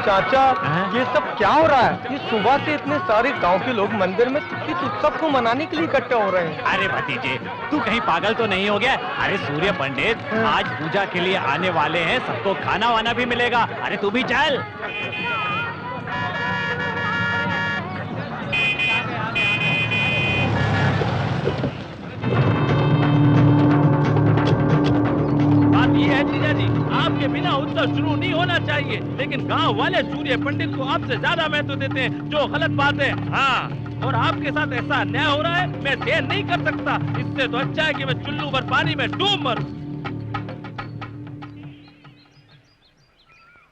चाचा, ये सब क्या हो रहा है? ये सुबह से इतने सारे गांव के लोग मंदिर में इस उत्सव को मनाने के लिए इकट्ठे हो रहे हैं। अरे भतीजे, तू कहीं पागल तो नहीं हो गया? अरे सूर्य पंडित आज पूजा के लिए आने वाले हैं, सबको खाना वाना भी मिलेगा। अरे तू भी चल। जी, आपके बिना उत्सव शुरू नहीं होना चाहिए, लेकिन गांव वाले सूर्य पंडित को आपसे ज्यादा महत्व देते हैं, जो गलत बात है। हाँ, और आपके साथ ऐसा अन्याय हो रहा है, मैं देर नहीं कर सकता। इससे तो अच्छा है कि मैं चुल्लू भर पानी में डूब मरूं।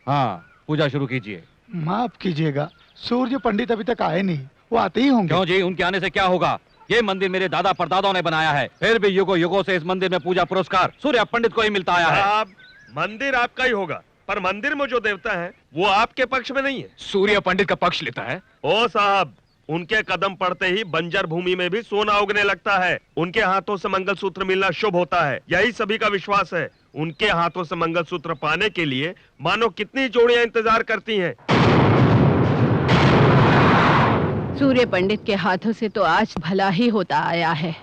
हाँ, पूजा शुरू कीजिए। माफ कीजिएगा, सूर्य पंडित अभी तक आए नहीं, वो आते ही होंगे। क्यों जी, उनके आने से क्या होगा? ये मंदिर मेरे दादा परदादाओं ने बनाया है, फिर भी युगों युगों से इस मंदिर में पूजा पुरस्कार सूर्य पंडित को ही मिलता आया है। मंदिर आपका ही होगा, पर मंदिर में जो देवता है वो आपके पक्ष में नहीं है। सूर्य पंडित का पक्ष लेता है। ओ साहब, उनके कदम पड़ते ही बंजर भूमि में भी सोना उगने लगता है। उनके हाथों से मंगलसूत्र मिलना शुभ होता है, यही सभी का विश्वास है। उनके हाथों से मंगलसूत्र पाने के लिए मानो कितनी जोड़ियां इंतजार करती हैं। सूर्य पंडित के हाथों से तो आज भला ही होता आया है।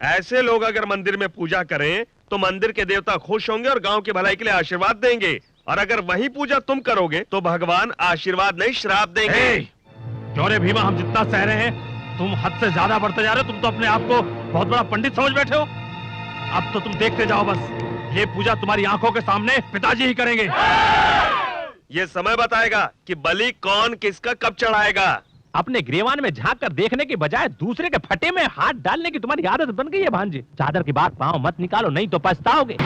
ऐसे लोग अगर मंदिर में पूजा करें तो मंदिर के देवता खुश होंगे और गांव की भलाई के लिए आशीर्वाद देंगे। और अगर वही पूजा तुम करोगे तो भगवान आशीर्वाद नहीं श्राप देंगे। क्यों भीमा, हम जितना सह रहे हैं तुम हद से ज्यादा बढ़ते जा रहे हो। तुम तो अपने आप को बहुत बड़ा पंडित समझ बैठे हो। अब तो तुम देखते जाओ बस, ये पूजा तुम्हारी आंखों के सामने पिताजी ही करेंगे। ये समय बताएगा कि बलि कौन किसका कब चढ़ाएगा। अपने ग्रेवान में झांक कर देखने की बजाय दूसरे के फटे में हाथ डालने की तुम्हारी आदत बन गई है भांजे। चादर की बात पांव मत निकालो, नहीं तो पछताओगे।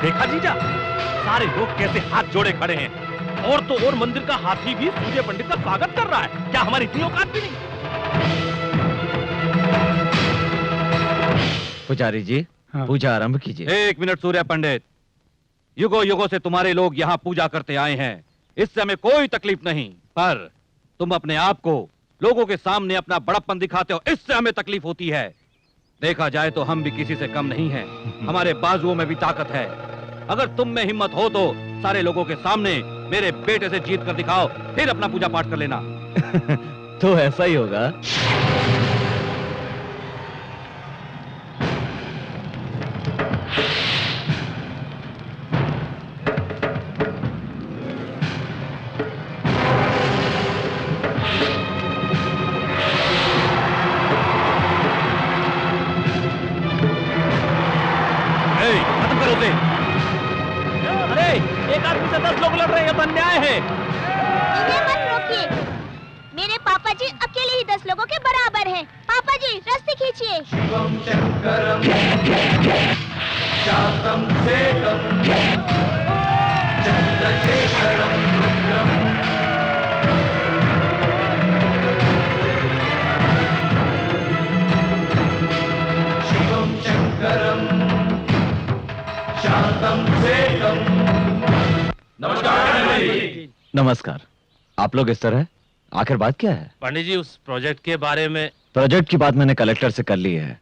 देखा जीजा, सारे लोग कैसे हाथ जोड़े खड़े हैं। और तो और मंदिर का हाथी भी सूर्य पंडित का स्वागत कर रहा है। क्या हमारी इतनी औकात भी नहीं? पुजारी जी, हाँ। पूजा आरंभ कीजिए। एक मिनट सूर्य पंडित, युगों युगों से तुम्हारे लोग यहाँ पूजा करते आए हैं, इससे हमें कोई तकलीफ नहीं। पर तुम अपने आप को लोगों के सामने अपना बड़प्पन दिखाते हो, इससे हमें तकलीफ होती है। देखा जाए तो हम भी किसी से कम नहीं हैं, हमारे बाजुओं में भी ताकत है। अगर तुम में हिम्मत हो तो सारे लोगों के सामने मेरे बेटे से जीत कर दिखाओ, फिर अपना पूजा पाठ कर लेना। तो ऐसा ही होगा। खत्म करो उसे। अरे एक आदमी से 10 लोग लड़ रहे हैं, तो अन्याय है। इन्हें मत रोकिए, मेरे पापा जी अकेले ही 10 लोगों के बराबर हैं। पापा जी रस्सी खींचिए। शिवम शंकरम शातम सेकम चंद्रशेखरम रुद्रम। शिवम शंकरम शातम सेकम। नमस्कार। नमस्कार। आप लोग इस तरह, आखिर बात क्या है? पंडित जी, उस प्रोजेक्ट के बारे में। प्रोजेक्ट की बात मैंने कलेक्टर से कर ली है,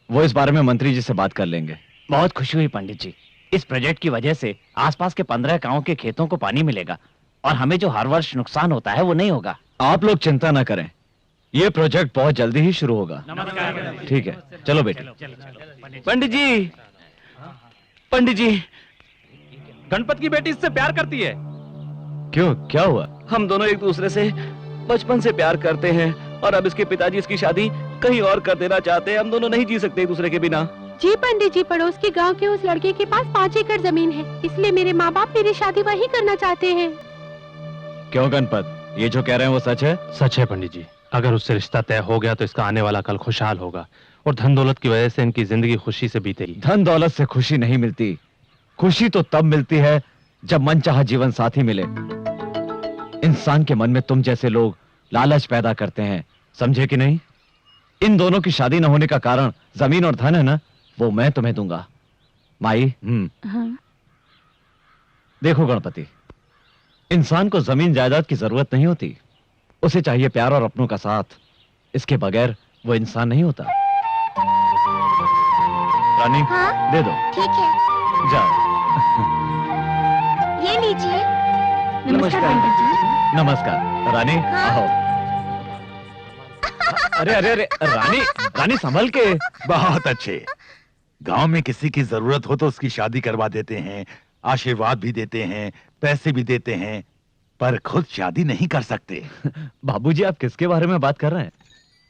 वो इस बारे में मंत्री जी से बात कर लेंगे। बहुत खुशी हुई पंडित जी, इस प्रोजेक्ट की वजह से आसपास के 15 गांवों के खेतों को पानी मिलेगा और हमें जो हर वर्ष नुकसान होता है वो नहीं होगा। आप लोग चिंता ना करें, ये प्रोजेक्ट बहुत जल्दी ही शुरू होगा। ठीक है, चलो बेटे। पंडित जी, पंडित जी, गणपत की बेटी इससे प्यार करती है। क्यों, क्या हुआ? हम दोनों एक दूसरे से बचपन से प्यार करते हैं और अब इसके पिताजी इसकी शादी कहीं और कर देना चाहते हैं। हम दोनों नहीं जी सकते एक दूसरे के बिना। जी पंडित जी, पड़ोस के गांव के उस लड़के के पास 5 एकड़ जमीन है, इसलिए मेरे माँ बाप मेरी शादी वहीं करना चाहते हैं। क्यों गणपत, ये जो कह रहे हैं वो सच है? सच है पंडित जी। अगर उससे रिश्ता तय हो गया तो इसका आने वाला कल खुशहाल होगा और धन दौलत की वजह से इनकी जिंदगी खुशी से बीतेगी। धन दौलत से खुशी नहीं मिलती, खुशी तो तब मिलती है जब मनचाहा जीवन साथी मिले। इंसान के मन में तुम जैसे लोग लालच पैदा करते हैं, समझे कि नहीं? इन दोनों की शादी न होने का कारण जमीन और धन है ना, वो मैं तुम्हें दूंगा। माई, हाँ? देखो गणपति, इंसान को जमीन जायदाद की जरूरत नहीं होती, उसे चाहिए प्यार और अपनों का साथ। इसके बगैर वो इंसान नहीं होता। रानी, हाँ? दे दो। ठीक है, जाओ। ये लीजिए। नमस्कार पंडित जी। नमस्कार रानी। हाँ? आओ। अरे अरे अरे रानी, रानी संभल के। बहुत अच्छे। गांव में किसी की जरूरत हो तो उसकी शादी करवा देते हैं, आशीर्वाद भी देते हैं, पैसे भी देते हैं, पर खुद शादी नहीं कर सकते। बाबूजी, आप किसके बारे में बात कर रहे हैं?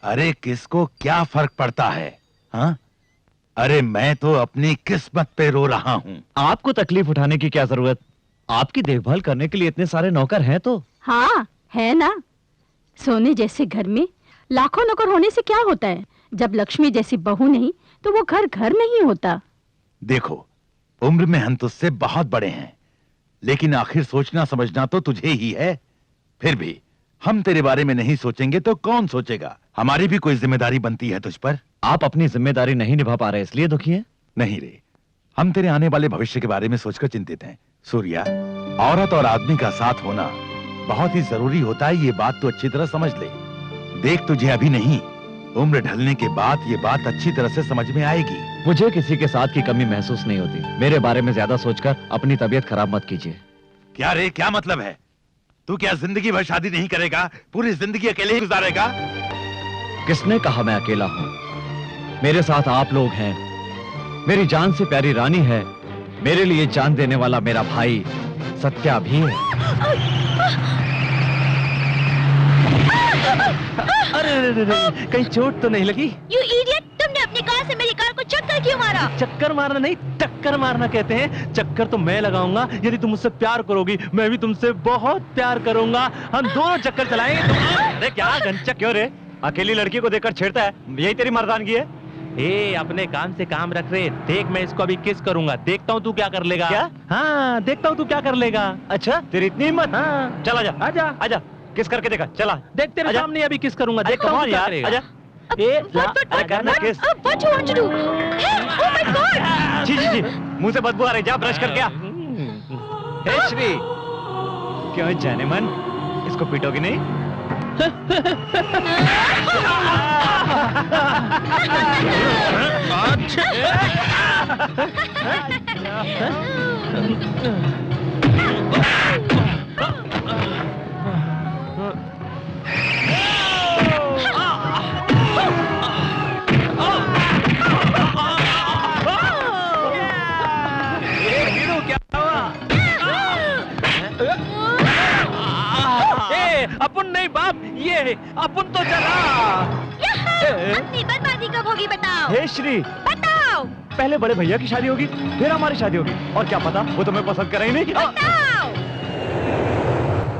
अरे किसको क्या फर्क पड़ता है? हाँ? अरे मैं तो अपनी किस्मत पे रो रहा हूँ। आपको तकलीफ उठाने की क्या जरूरत? आपकी देखभाल करने के लिए इतने सारे नौकर हैं तो। हाँ है ना। सोने जैसे घर में लाखों नौकर होने से क्या होता है? जब लक्ष्मी जैसी बहू नहीं तो वो घर घर नहीं होता। देखो, उम्र में हम तुझसे बहुत बड़े हैं, लेकिन आखिर सोचना समझना तो तुझे ही है। फिर भी हम तेरे बारे में नहीं सोचेंगे तो कौन सोचेगा? हमारी भी कोई जिम्मेदारी बनती है तुझ पर। आप अपनी जिम्मेदारी नहीं निभा पा रहे इसलिए दुखी हैं? नहीं रे, हम तेरे आने वाले भविष्य के बारे में सोचकर चिंतित हैं। सूर्या, औरत और आदमी का साथ होना बहुत ही जरूरी होता है, ये बात तो अच्छी तरह समझ ले। देख, तुझे अभी नहीं, उम्र ढलने के बाद ये बात अच्छी तरह से समझ में आएगी। मुझे किसी के साथ की कमी महसूस नहीं होती। मेरे बारे में ज्यादा सोचकर अपनी तबीयत खराब मत कीजिए। क्या रे, क्या मतलब है? तू क्या जिंदगी भर शादी नहीं करेगा? पूरी जिंदगी अकेले ही गुजारेगा? किसने कहा मैं अकेला हूं? मेरे साथ आप लोग हैं, मेरी जान से प्यारी रानी है, मेरे लिए जान देने वाला मेरा भाई सत्या भी है। अरे अरे अरे, कहीं चोट तो नहीं लगी? You idiot! तुमने अपनी कार से मेरी कार को चक्कर क्यों मारा? चक्कर मारना नहीं, टक्कर मारना कहते हैं। चक्कर तो मैं लगाऊंगा यदि तुम मुझसे प्यार करोगी, मैं भी तुमसे बहुत प्यार करूंगा। हम दोनों चक्कर चलाएंगे। अरे क्या गंचक क्यों रे? अकेली लड़की को देखकर छेड़ता है, यही तेरी मर्दानगी है? ए, अपने काम से काम रख रहे। देख, मैं इसको अभी किस करूंगा, देखता हूँ तू क्या कर लेगा। क्या? हाँ, देखता हूँ तू क्या कर लेगा। अच्छा, तेरी इतनी हिम्मत? हाँ, चल आजा, आजा आजा, किस करके देखा, चला। देख, तेरे आजा। सामने अभी किस करूंगा, अरे देखता हूँ कमाल क्या यार, करेगा। आजा। अरे करना किस? What you want to do? Hey, oh my God! जी जी जी, मुंह से बदबू आ रही, जा ब्रश करके आ। हे श्री, क्यों जाने मन, इसको पीटोगी नहीं? अपन नहीं बाप, ये अपन तो चला। अपनी बर्बादी कब होगी बताओ? हे श्री, बताओ। पहले बड़े भैया की शादी होगी, फिर हमारी शादी होगी, और क्या पता वो तुम्हें पसंद करे ही नहीं। बताओ।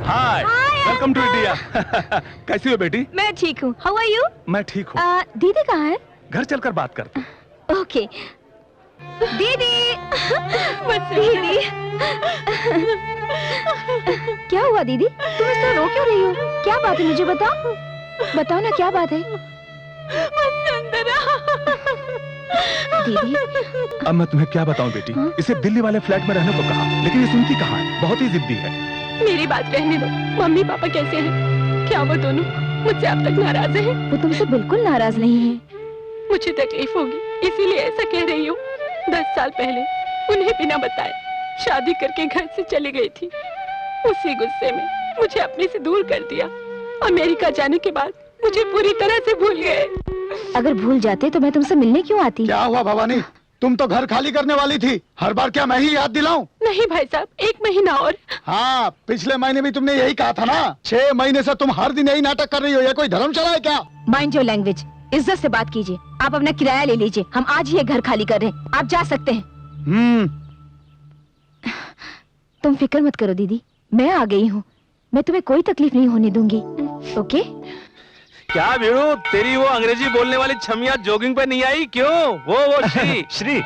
Hi, welcome to India. कैसी हो बेटी? मैं ठीक हूँ। How are you? मैं ठीक हूँ। दीदी कहाँ है? घर चलकर बात करते हैं। ओके। दीदी, बस दीदी। क्या हुआ दीदी? तुम इस तरह रो क्यों रही हो? क्या बात है, मुझे बताओ। बताओ ना, क्या बात है? दीदी, अब मैं तुम्हें क्या बताऊं बेटी? इसे दिल्ली वाले फ्लैट में रहने को कहा, लेकिन ये सुनती कहाँ है? बहुत ही जिद्दी है। मेरी बात रहने दो। मम्मी पापा कैसे हैं? क्या वो दोनों मुझसे अब तक नाराज हैं? वो तुमसे बिल्कुल नाराज नहीं है। मुझे तकलीफ होगी इसीलिए ऐसा कह रही हूँ। 10 साल पहले उन्हें बिना बताए शादी करके घर से चली गई थी। उसी गुस्से में मुझे अपने से दूर कर दिया। अमेरिका जाने के बाद मुझे पूरी तरह से भूल गए। अगर भूल जाते तो मैं तुमसे मिलने क्यों आती? क्या हुआ भवानी? तुम तो घर खाली करने वाली थी। हर बार क्या मैं ही याद दिलाऊं? नहीं भाई साहब, 1 महीना और। हाँ, पिछले महीने भी तुमने यही कहा था ना। 6 महीने से तुम हर दिन यही नाटक कर रही हो। ये कोई धर्मशाला है क्या? Mind your language. इज्जत से बात कीजिए। आप अपना किराया ले लीजिए। हम आज ही ये घर खाली कर रहे हैं। आप जा सकते हैं। तुम फिक्र मत करो दीदी, मैं आ गई हूँ। मैं तुम्हें कोई तकलीफ नहीं होने दूंगी। ओके? क्या वीरू, तेरी वो अंग्रेजी बोलने वाली छमिया जॉगिंग पे नहीं आई क्यों? वो श्री श्री,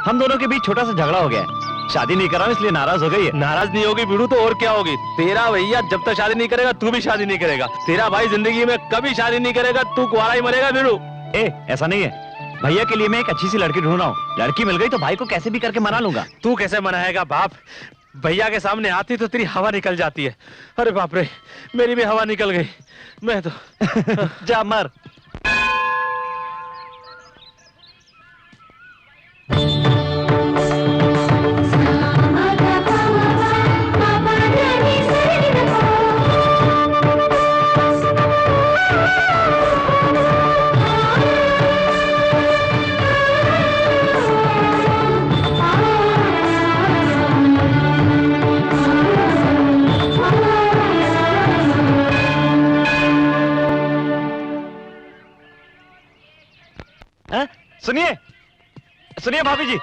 हम दोनों के बीच छोटा सा झगड़ा हो गया है। शादी नहीं कर रहा हूं इसलिए नाराज हो गई है। नाराज नहीं होगी वीरू तो और क्या होगी? तेरा भैया जब तक शादी नहीं करेगा तू भी शादी नहीं करेगा। तेरा भाई जिंदगी में कभी शादी नहीं करेगा, तू कुंवारा ही मरेगा वीरू। ऐसा नहीं है, भैया के लिए मैं एक अच्छी सी लड़की ढूंढ रहा हूँ। लड़की मिल गई तो भाई को कैसे भी करके मना लूंगा। तू कैसे मनाएगा बाप? भैया के सामने आती तो तेरी हवा निकल जाती है। अरे बाप रे, मेरी भी हवा निकल गई। मैं तो जा मर। सुनिए सुनिए भाभी जी,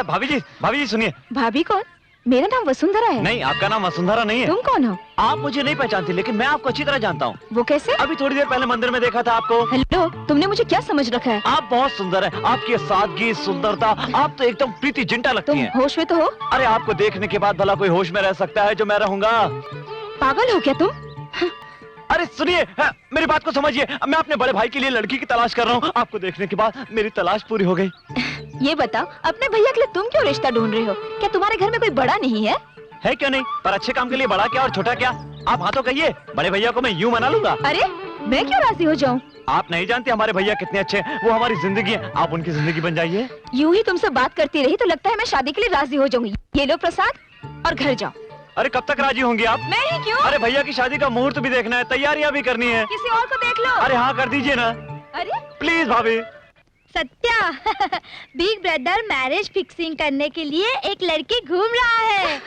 भाभी जी सुनिए। भाभी कौन? मेरा नाम वसुंधरा है। नहीं, आपका नाम वसुंधरा नहीं है। तुम कौन हो? आप मुझे नहीं पहचानती, लेकिन मैं आपको अच्छी तरह जानता हूँ। वो कैसे? अभी थोड़ी देर पहले मंदिर में देखा था आपको। हेलो, तुमने मुझे क्या समझ रखा है? आप बहुत सुंदर है, आपकी सादगी, सुंदरता, आप तो एकदम प्रीति जिंटा लगती तुम हैं। होश में तो हो? अरे आपको देखने के बाद भला कोई होश में रह सकता है जो मैं रहूंगा? पागल हो क्या तुम? अरे सुनिए, मेरी बात को समझिए। मैं अपने बड़े भाई के लिए लड़की की तलाश कर रहा हूँ। आपको देखने के बाद मेरी तलाश पूरी हो गई। ये बताओ, अपने भैया के लिए तुम क्यों रिश्ता ढूंढ रहे हो? क्या तुम्हारे घर में कोई बड़ा नहीं है? है क्यों नहीं, पर अच्छे काम के लिए बड़ा क्या और छोटा क्या? आप हाँ तो कहिए, बड़े भैया को मैं यूं मना लूंगा। अरे मैं क्यों राजी हो जाऊं? आप नहीं जानते हमारे भैया कितने अच्छे हैं। वो हमारी जिंदगी है, आप उनकी जिंदगी बन जाइए। यूं ही तुमसे बात करती रही तो लगता है मैं शादी के लिए राजी हो जाऊंगी। ये लो प्रसाद और घर जाओ। अरे कब तक राजी होंगी आप? मैं ही क्यों? अरे भैया की शादी का मुहूर्त भी देखना है, तैयारियां भी करनी है। किसी और को देख लो। अरे हाँ कर दीजिए ना। अरे प्लीज भाभी। Satya, big brother marriage fixing करने के लिए एक लड़की घूम रहा है।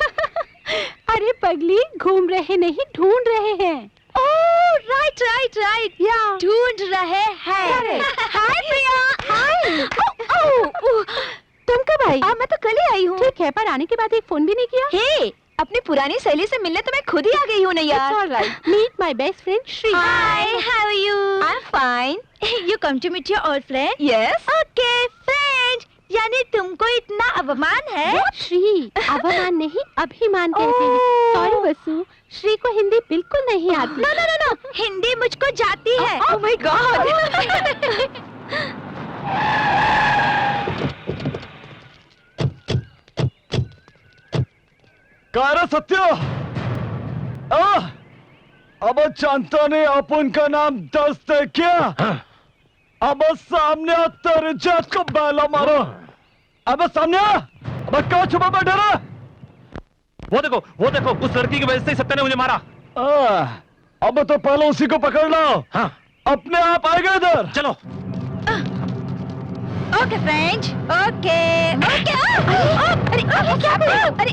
अरे पगली, घूम रहे नहीं, ढूंढ रहे हैं। ओह राइट या ढूंढ रहे हैं। हाय प्रिया। हाय। तुम कब आई? मैं तो कल ही आई हूँ। ठीक है, पर आने के बाद एक फोन भी नहीं किया। हे, अपनी पुरानी सहेली से मिलने तो मैं खुद ही आ गई हूँ ना यार। Meet my best friend Shri. Hi, how are you? I am fine. You come to meet your old friend? Yes. Okay, friend. यानी तुमको इतना अवमान है? श्री, अवमान नहीं, अभिमान कहते हैं। सॉरी वसु, श्री को हिंदी बिल्कुल नहीं आती। No, हिंदी मुझको जाती है। Oh my God. कारा सत्य, अब जानता नहीं अपन का नाम दस्त है क्या? अब सामने तेरे जात को बैला मारो। अब सामने, अब क्या छुपा बैठा रहा? वो देखो उस लड़की की वजह से सत्या ने मुझे मारा। अब तो पहले उसी को पकड़ लो। हाँ। अपने आप आएगा इधर। चलो। Okay friend, okay. अरे क्या कर रहे हो? अरे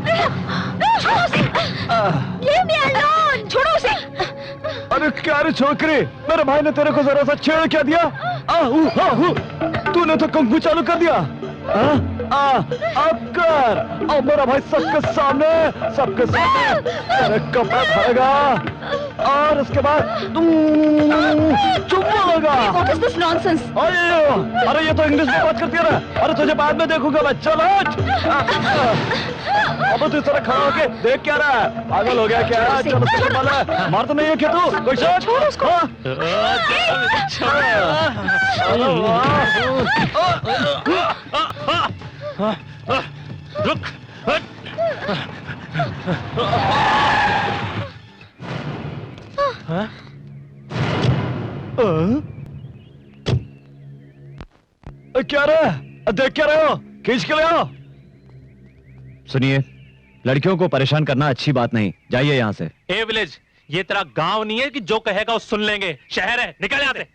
छोड़ो उसे। Leave me alone. छोड़ो उसे। अरे क्या रे छोकरी, मेरे भाई ने तेरे को जरा सा छेड़ क्या दिया? तूने तो कंकु चालू कर दिया। अब कर, अब मेरा भाई सबके सामने तेरे कपड़ा धरेगा और उसके बाद चुम्मा लगा। What is this nonsense? अरे ये तो इंग्लिश में बात करती है ना। अरे तुझे बाद में देखूंगा मैं। चल अब तू इस तरह खड़ा होके देख क्या रहा है? पागल हो गया क्या? चल उसको मार। मार तो नहीं है क्या तू? कोई शक? छोड़ उसको। रुक। क्या रहा? देख क्या रहे हो? खींच के ले आओ। सुनिए, लड़कियों को परेशान करना अच्छी बात नहीं। जाइए यहाँ से। ए विलेज, ये तेरा गांव नहीं है कि जो कहेगा वो सुन लेंगे। शहर है, निकल यहाँ से।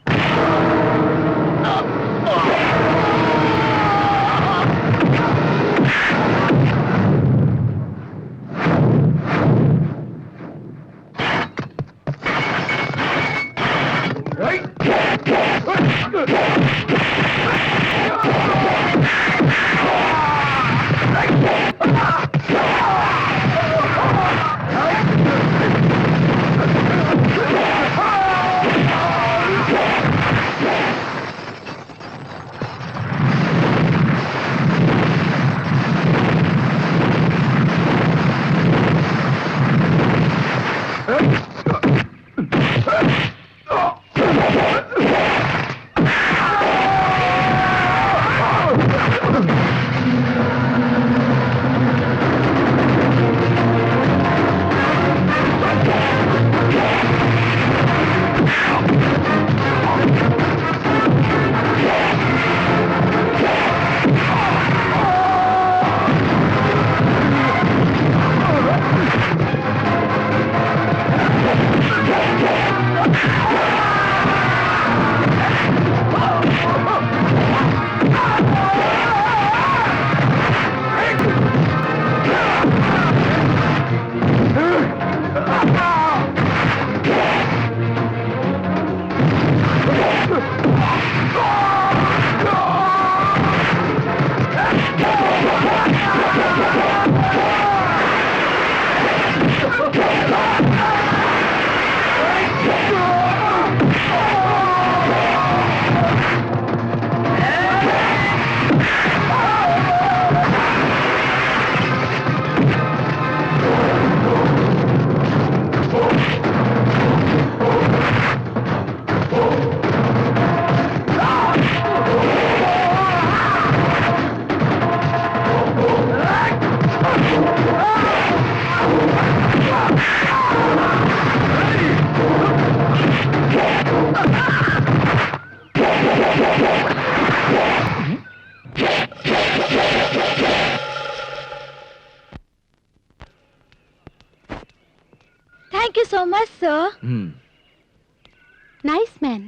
Thank you so much sir. Nice man.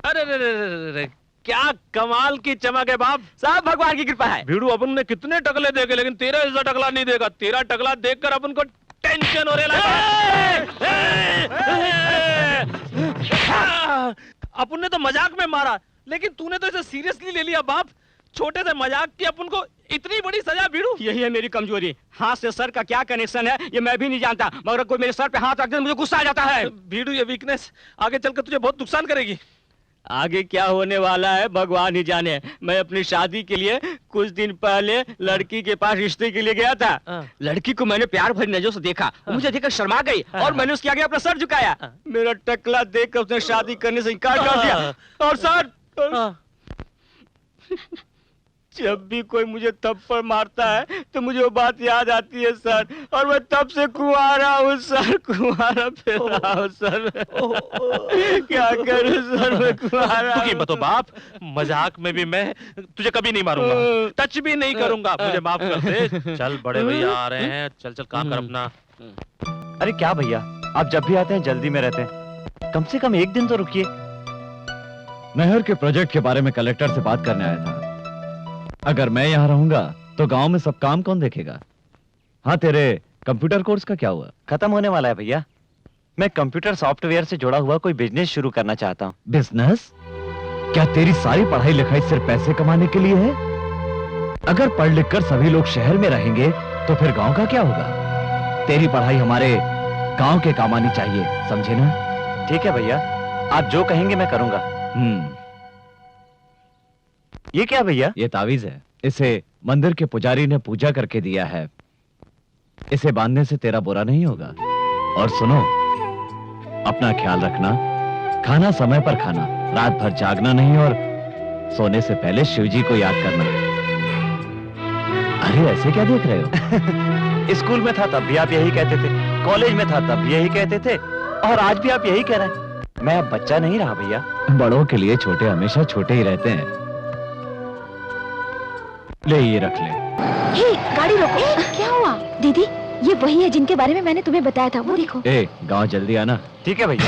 अरे रे रे रे रे, क्या कमाल की चमक है बाप। सब भगवान की कृपा है। भीड़ू अपन ने कितने टकले देखे लेकिन तेरा ऐसा टकला नहीं देगा। तेरा टकला देखकर अपन को टेंशन हो रहा है। अपन ने तो मजाक में मारा लेकिन तूने तो इसे सीरियसली ले लिया बाप। छोटे से मजाक की अपन को इतनी बड़ी सजा भीड़ू। यही है मेरी कमजोरी। हाथ से सर का क्या कनेक्शन है ये मैं भी नहीं जानता, मगर कोई मेरे सर पे हाथ रख दे मुझे गुस्सा आ जाता है। भीड़ू ये वीकनेस आगे चलकर तुझे बहुत नुकसान करेगी। आगे क्या होने वाला है भगवान ही जाने। मैं अपनी शादी के लिए कुछ दिन पहले लड़की के पास रिश्ते के लिए गया था। लड़की को मैंने प्यार भरी नजरों से देखा, मुझे देखकर शर्मा गई और मैंने उसके आगे अपना सर झुकाया। मेरा टकला देखकर उसने शादी करने से इनकार कर दिया। और सर जब भी कोई मुझे थप्पड़ मारता है तो मुझे वो बात याद आती है सर, और मैं तब से कुंवारा हूँ सर, कुंवारा फिर रहा हूँ सर। क्या करूँ सर, मैं कुंवारा। तू मत हो बाप, मजाक में भी मैं तुझे कभी नहीं मारूंगा, टच भी नहीं करूंगा, मुझे माफ कर दे। चल बड़े भैया आ रहे हैं, चल चल काम कर अपना। अरे क्या भैया, आप जब भी आते हैं जल्दी में रहते हैं, कम से कम एक दिन तो रुकिए। नहर के प्रोजेक्ट के बारे में कलेक्टर से बात करने आया था। अगर मैं यहाँ रहूंगा तो गांव में सब काम कौन देखेगा? हाँ, तेरे कंप्यूटर कोर्स का क्या हुआ? खत्म होने वाला है भैया। मैं कंप्यूटर सॉफ्टवेयर से जुड़ा हुआ कोई बिजनेस शुरू करना चाहता हूँ। बिजनेस? क्या तेरी सारी पढ़ाई लिखाई सिर्फ पैसे कमाने के लिए है? अगर पढ़ लिख कर सभी लोग शहर में रहेंगे तो फिर गांव का क्या होगा? तेरी पढ़ाई हमारे गांव के काम आनी चाहिए, समझे ना? ठीक है भैया, आप जो कहेंगे मैं करूंगा। ये क्या भैया? ये तावीज है, इसे मंदिर के पुजारी ने पूजा करके दिया है। इसे बांधने से तेरा बुरा नहीं होगा। और सुनो, अपना ख्याल रखना, खाना समय पर खाना, रात भर जागना नहीं और सोने से पहले शिवजी को याद करना। अरे ऐसे क्या देख रहे हो? स्कूल में था तब भी आप यही कहते थे, कॉलेज में था तब भी यही कहते थे, और आज भी आप यही कह रहे हैं। मैं अब बच्चा नहीं रहा भैया। बड़ों के लिए छोटे हमेशा छोटे ही रहते हैं। ले ये रख ले। हे, गाड़ी रोको। क्या हुआ? दीदी, ये वही है जिनके बारे में मैंने तुम्हें बताया था, वो देखो। ए, गांव जल्दी आना। ठीक है भैया।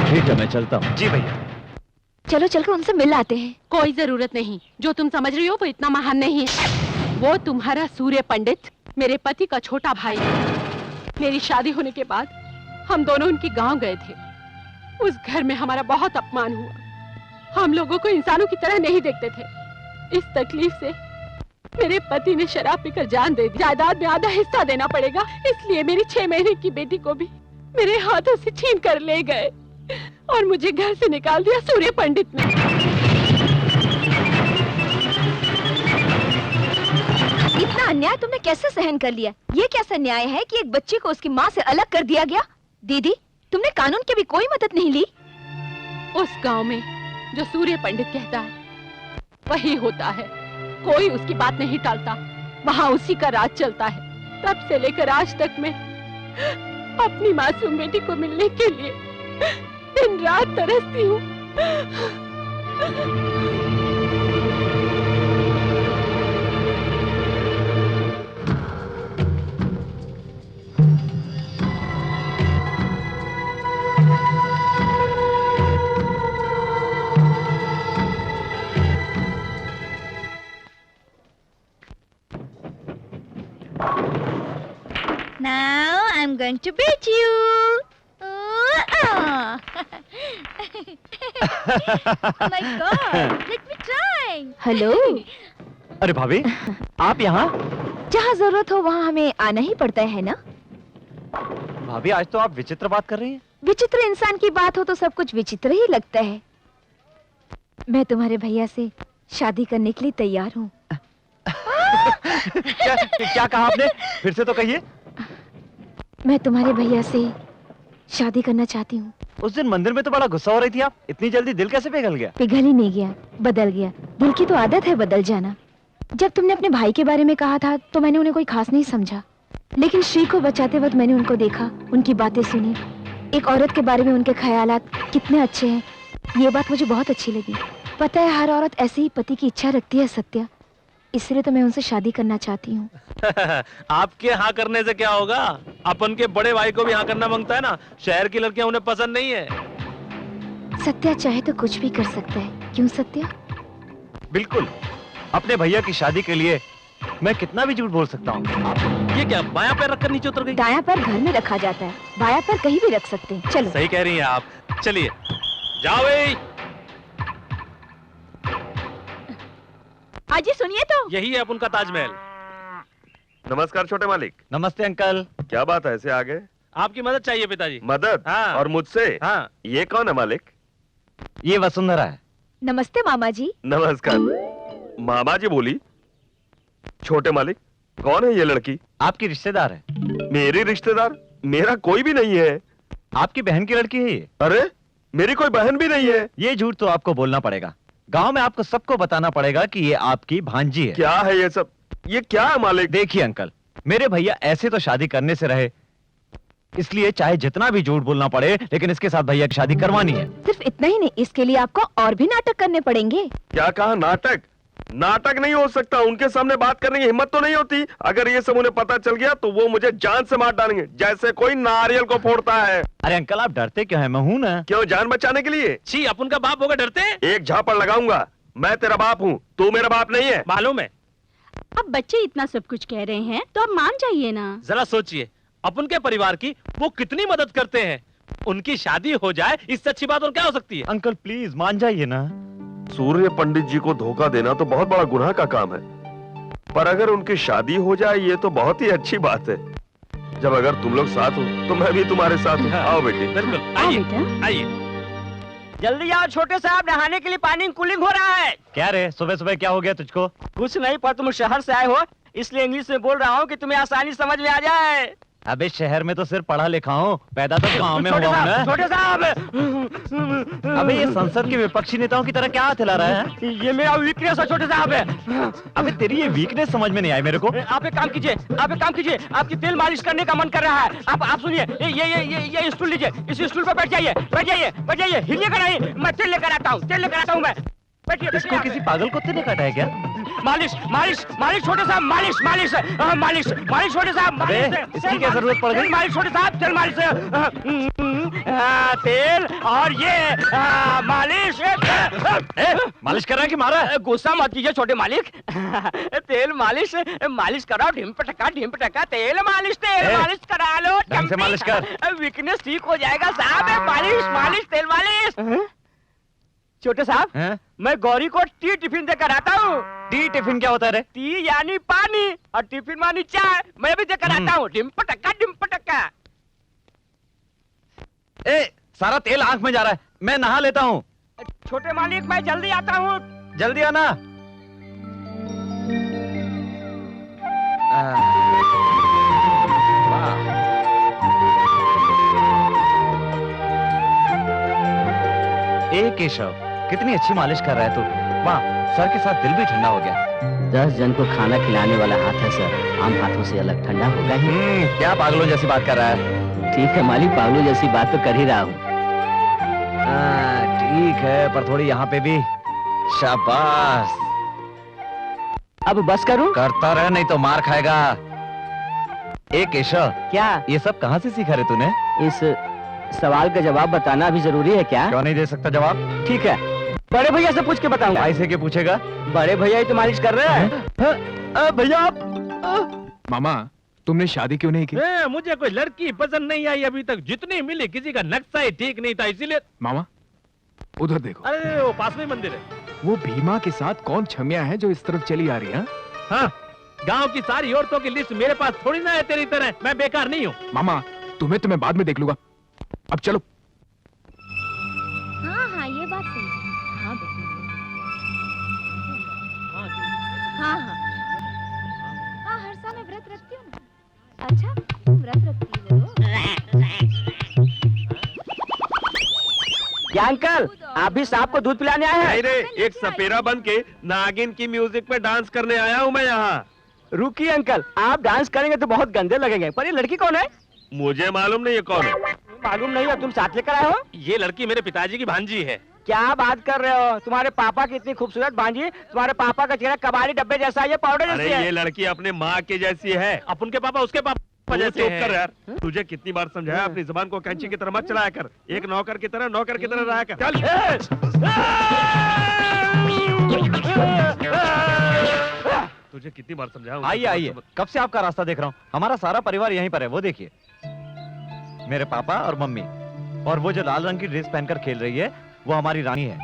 ठीक है, मैं चलता हूँ। जी भैया। चलो चलकर उनसे मिल आते हैं। कोई जरूरत नहीं, जो तुम समझ रही हो वो इतना महान नहीं है। वो तुम्हारा सूर्य पंडित मेरे पति का छोटा भाई है। मेरी शादी होने के बाद हम दोनों उनके गांव गए थे। उस घर में हमारा बहुत अपमान हुआ। हम लोगों को इंसानों की तरह नहीं देखते थे। इस तकलीफ से मेरे पति ने शराब पीकर जान दे दी। जायदाद में आधा हिस्सा देना पड़ेगा, इसलिए मेरी 6 महीने की बेटी को भी मेरे हाथों से छीन कर ले गए और मुझे घर से निकाल दिया सूर्य पंडित ने। इतना अन्याय तुमने कैसे सहन कर लिया? ये कैसा न्याय है कि एक बच्चे को उसकी माँ से अलग कर दिया गया? दीदी, तुमने कानून की भी कोई मदद नहीं ली? उस गांव में जो सूर्य पंडित कहता है वही होता है। कोई उसकी बात नहीं टालता, वहाँ उसी का राज चलता है। तब से लेकर आज तक मैं अपनी मासूम बेटी को मिलने के लिए दिन रात तरसती हूँ। Now I'm going to beat you. Oh my God! Let me try. Hello. अरे भाभी, आप यहाँ? जहाँ जरूरत हो वहाँ हमें आना ही पड़ता है ना? भाभी, आज तो आप विचित्र बात कर रही हैं। विचित्र इंसान की बात हो तो सब कुछ विचित्र ही लगता है। मैं तुम्हारे भैया से शादी करने के लिए तैयार हूँ। क्या कहा आपने? फिर से तो कहिए। मैं तुम्हारे भैया से शादी करना चाहती हूँ। उस दिन मंदिर में तो बड़ा गुस्सा हो रही थी आप, इतनी जल्दी दिल कैसे पिघल गया? पिघल ही नहीं गया, बदल गया। दिल की तो आदत है बदल जाना। जब तुमने अपने भाई के बारे में कहा था तो मैंने उन्हें कोई खास नहीं समझा, लेकिन श्री को बचाते वक्त मैंने उनको देखा, उनकी बातें सुनी। एक औरत के बारे में उनके ख्यालात कितने अच्छे हैं, ये बात मुझे बहुत अच्छी लगी। पता है हर औरत ऐसे ही पति की इच्छा रखती है सत्या, इसलिए तो मैं उनसे शादी करना चाहती हूँ। आपके हाँ करने से क्या होगा? अपन के बड़े भाई को भी हाँ करना मांगता है ना। शहर की लड़कियां उन्हें पसंद नहीं है। सत्या चाहे तो कुछ भी कर सकता है, क्यों सत्या? बिल्कुल, अपने भैया की शादी के लिए मैं कितना भी झूठ बोल सकता हूँ। ये क्या बायां पैर रखकर नीचे उतर गई? दायां पैर घर में रखा जाता है, बायां पैर कहीं भी रख सकते हैं। चलो। सही कह रही हैं आप। चलिए जाओ भाई। अजी सुनिए तो। यही है अपन का ताजमहल। नमस्कार छोटे मालिक। नमस्ते अंकल। क्या बात है, ऐसे आ गए? आपकी मदद चाहिए पिताजी। मदद? हाँ। और मुझसे? हाँ। ये कौन है मालिक? ये वसुंधरा है। नमस्ते मामा जी। नमस्कार। मामा जी बोली? छोटे मालिक, कौन है ये लड़की? आपकी रिश्तेदार है। मेरी रिश्तेदार? मेरा कोई भी नहीं है। आपकी बहन की लड़की है ये। अरे मेरी कोई बहन भी नहीं है। ये झूठ तो आपको बोलना पड़ेगा। गांव में आपको सबको बताना पड़ेगा कि ये आपकी भांजी है। क्या है ये सब? ये क्या है मालिक? देखिए अंकल, मेरे भैया ऐसे तो शादी करने से रहे, इसलिए चाहे जितना भी झूठ बोलना पड़े, लेकिन इसके साथ भैया की शादी करवानी है। सिर्फ इतना ही नहीं, इसके लिए आपको और भी नाटक करने पड़ेंगे। क्या कहा? नाटक? नाटक नहीं हो सकता। उनके सामने बात करने की हिम्मत तो नहीं होती। अगर ये सब उन्हें पता चल गया तो वो मुझे जान से मार डालेंगे, जैसे कोई नारियल को फोड़ता है। अरे अंकल आप डरते क्यों हैं? मैं हूं ना। क्यों, जान बचाने के लिए? छी, अपन का बाप होगा डरते? एक झापड़ लगाऊंगा। मैं तेरा बाप हूँ, तू मेरा बाप नहीं है। मालूम है। अब बच्चे इतना सब कुछ कह रहे हैं तो अब मान जाइए ना। जरा सोचिए, अपन के परिवार की वो कितनी मदद करते हैं। उनकी शादी हो जाए, इससे अच्छी बात और क्या हो सकती है? अंकल प्लीज मान जाइए ना। सूर्य पंडित जी को धोखा देना तो बहुत बड़ा गुनाह का काम है, पर अगर उनकी शादी हो जाए ये तो बहुत ही अच्छी बात है। जब अगर तुम लोग साथ हो तो मैं भी तुम्हारे साथ हूँ। आओ बेटी। बिल्कुल, आइए आइए। जल्दी आओ छोटे साहब, नहाने के लिए पानी कूलिंग हो रहा है। क्या रे, सुबह सुबह क्या हो गया तुझको? कुछ नहीं, पर तुम शहर से आए हो इसलिए इंग्लिश में बोल रहा हूँ कि तुम्हें आसानी समझ में आ जाए। अबे शहर में तो सिर्फ पढ़ा लिखा हूँ, पैदा तो गाँव में हुआ हूँ ना। छोटे साहब। अबे ये संसद के विपक्षी नेताओं की तरह क्या हाथ हिला रहा है? ये मेरा वीकनेस है छोटे साहब। अबे तेरी ये वीकनेस समझ में नहीं आई मेरे को। आप एक काम कीजिए, आपकी तेल मालिश करने का मन कर रहा है। आप सुनिए, ये स्टूल लीजिए, इस स्टूल पर बैठ जाइए, हिलिएगा नहीं। मैं तेल लेकर आता हूँ मैं। बैठिए। इसको किसी पागल कुत्ते ने काटा है क्या? मालिश छोटे साहब, मालिश छोटे साहब। इसकी क्या जरूरत पड़ गई? मालिश छोटे साहब, तेल मालिश, तेल और ये मालिश। मालिश कर रहा है कि मारा है? गुस्सा मत कीजिए छोटे मालिक। तेल मालिश कराओ, ढिम पटका तेल मालिश करा लो। ढंग से मालिश कर। वीकनेस ठीक हो जाएगा साहब। मालिश तेल मालिश। छोटे साहब, मैं गौरी को टी टिफिन देकर आता हूँ। टी टिफिन क्या होता है रे? टी यानी पानी और टिफिन मानी चाय। मैं भी देकर आता हूँ। डिम पटक्का। सारा तेल आंख में जा रहा है, मैं नहा लेता हूँ। छोटे मालिक मैं जल्दी आता हूँ। जल्दी आना। केशव, कितनी अच्छी मालिश कर रहा है तू। वाह, सर के साथ दिल भी ठंडा हो गया। 10 जन को खाना खिलाने वाला हाथ है सर, आम हाथों से अलग ठंडा होगा ही। क्या पागलों जैसी बात कर रहा है? ठीक है मालिक, पागलों जैसी बात तो कर ही रहा हूँ। ठीक है, पर थोड़ी यहाँ पे भी। शाबाश। अब बस करूं? करता रह, नहीं तो मार खाएगा। केशव, क्या ये सब कहाँ से सीखा रे तूने? इस सवाल का जवाब बताना अभी जरूरी है क्या? क्यों नहीं दे सकता जवाब? ठीक है, बड़े भैया से पूछ के बताऊंगा। ऐसे के पूछेगा? बड़े भैया ही तो मालिश कर रहे हैं। भैया मामा, तुमने शादी क्यों नहीं की? मुझे कोई लड़की पसंद नहीं आई अभी तक। जितनी मिली किसी का नक्शा ही ठीक नहीं था, इसीलिए। मामा उधर देखो। अरे वो पास में मंदिर है। वो भीमा के साथ कौन छमिया है जो इस तरफ चली आ रही है? हाँ, गांव की सारी औरतों की लिस्ट मेरे पास थोड़ी ना है तेरी तरह। मैं बेकार नहीं हूँ। मामा तुम्हें तो मैं बाद में देख लूंगा, अब चलो। हाँ ये बात सही है। हाँ बेटी। हाँ हर साल मैं व्रत रखती हूँ ना। अच्छा तुम व्रत रखती हो? क्या अंकल, आप भी सांप को दूध पिलाने आए हैं? नहीं रे, एक सपेरा बन के नागिन की म्यूजिक पे डांस करने आया हूँ मैं यहाँ। रुकिए अंकल, आप डांस करेंगे तो बहुत गंदे लगेंगे, पर ये लड़की कौन है? मुझे मालूम नहीं है कौन है। मालूम नहीं है, तुम साथ लेकर आए हो? ये लड़की मेरे पिताजी की भांजी है। क्या बात कर रहे हो? तुम्हारे पापा की इतनी खूबसूरत भांजी, तुम्हारे पापा का चेहरा कबाड़ी डब्बे जैसा है, ये पाउडर अरे जैसी है। ये लड़की अपने माँ के जैसी है। अब उनके पापा उसके पापा जैसे चुप हैं। कर यार। तुझे कितनी बार समझाया अपनी जुबान को कैंची की तरह मत चलाया कर। एक नौकर की तरह रहा कर। तुझे कितनी बार समझाया? आइए आइए, कब से आपका रास्ता देख रहा हूँ। हमारा सारा परिवार यहीं पर है, वो देखिए, मेरे पापा और मम्मी, और वो जो लाल रंग की ड्रेस पहनकर खेल रही है वो हमारी रानी है।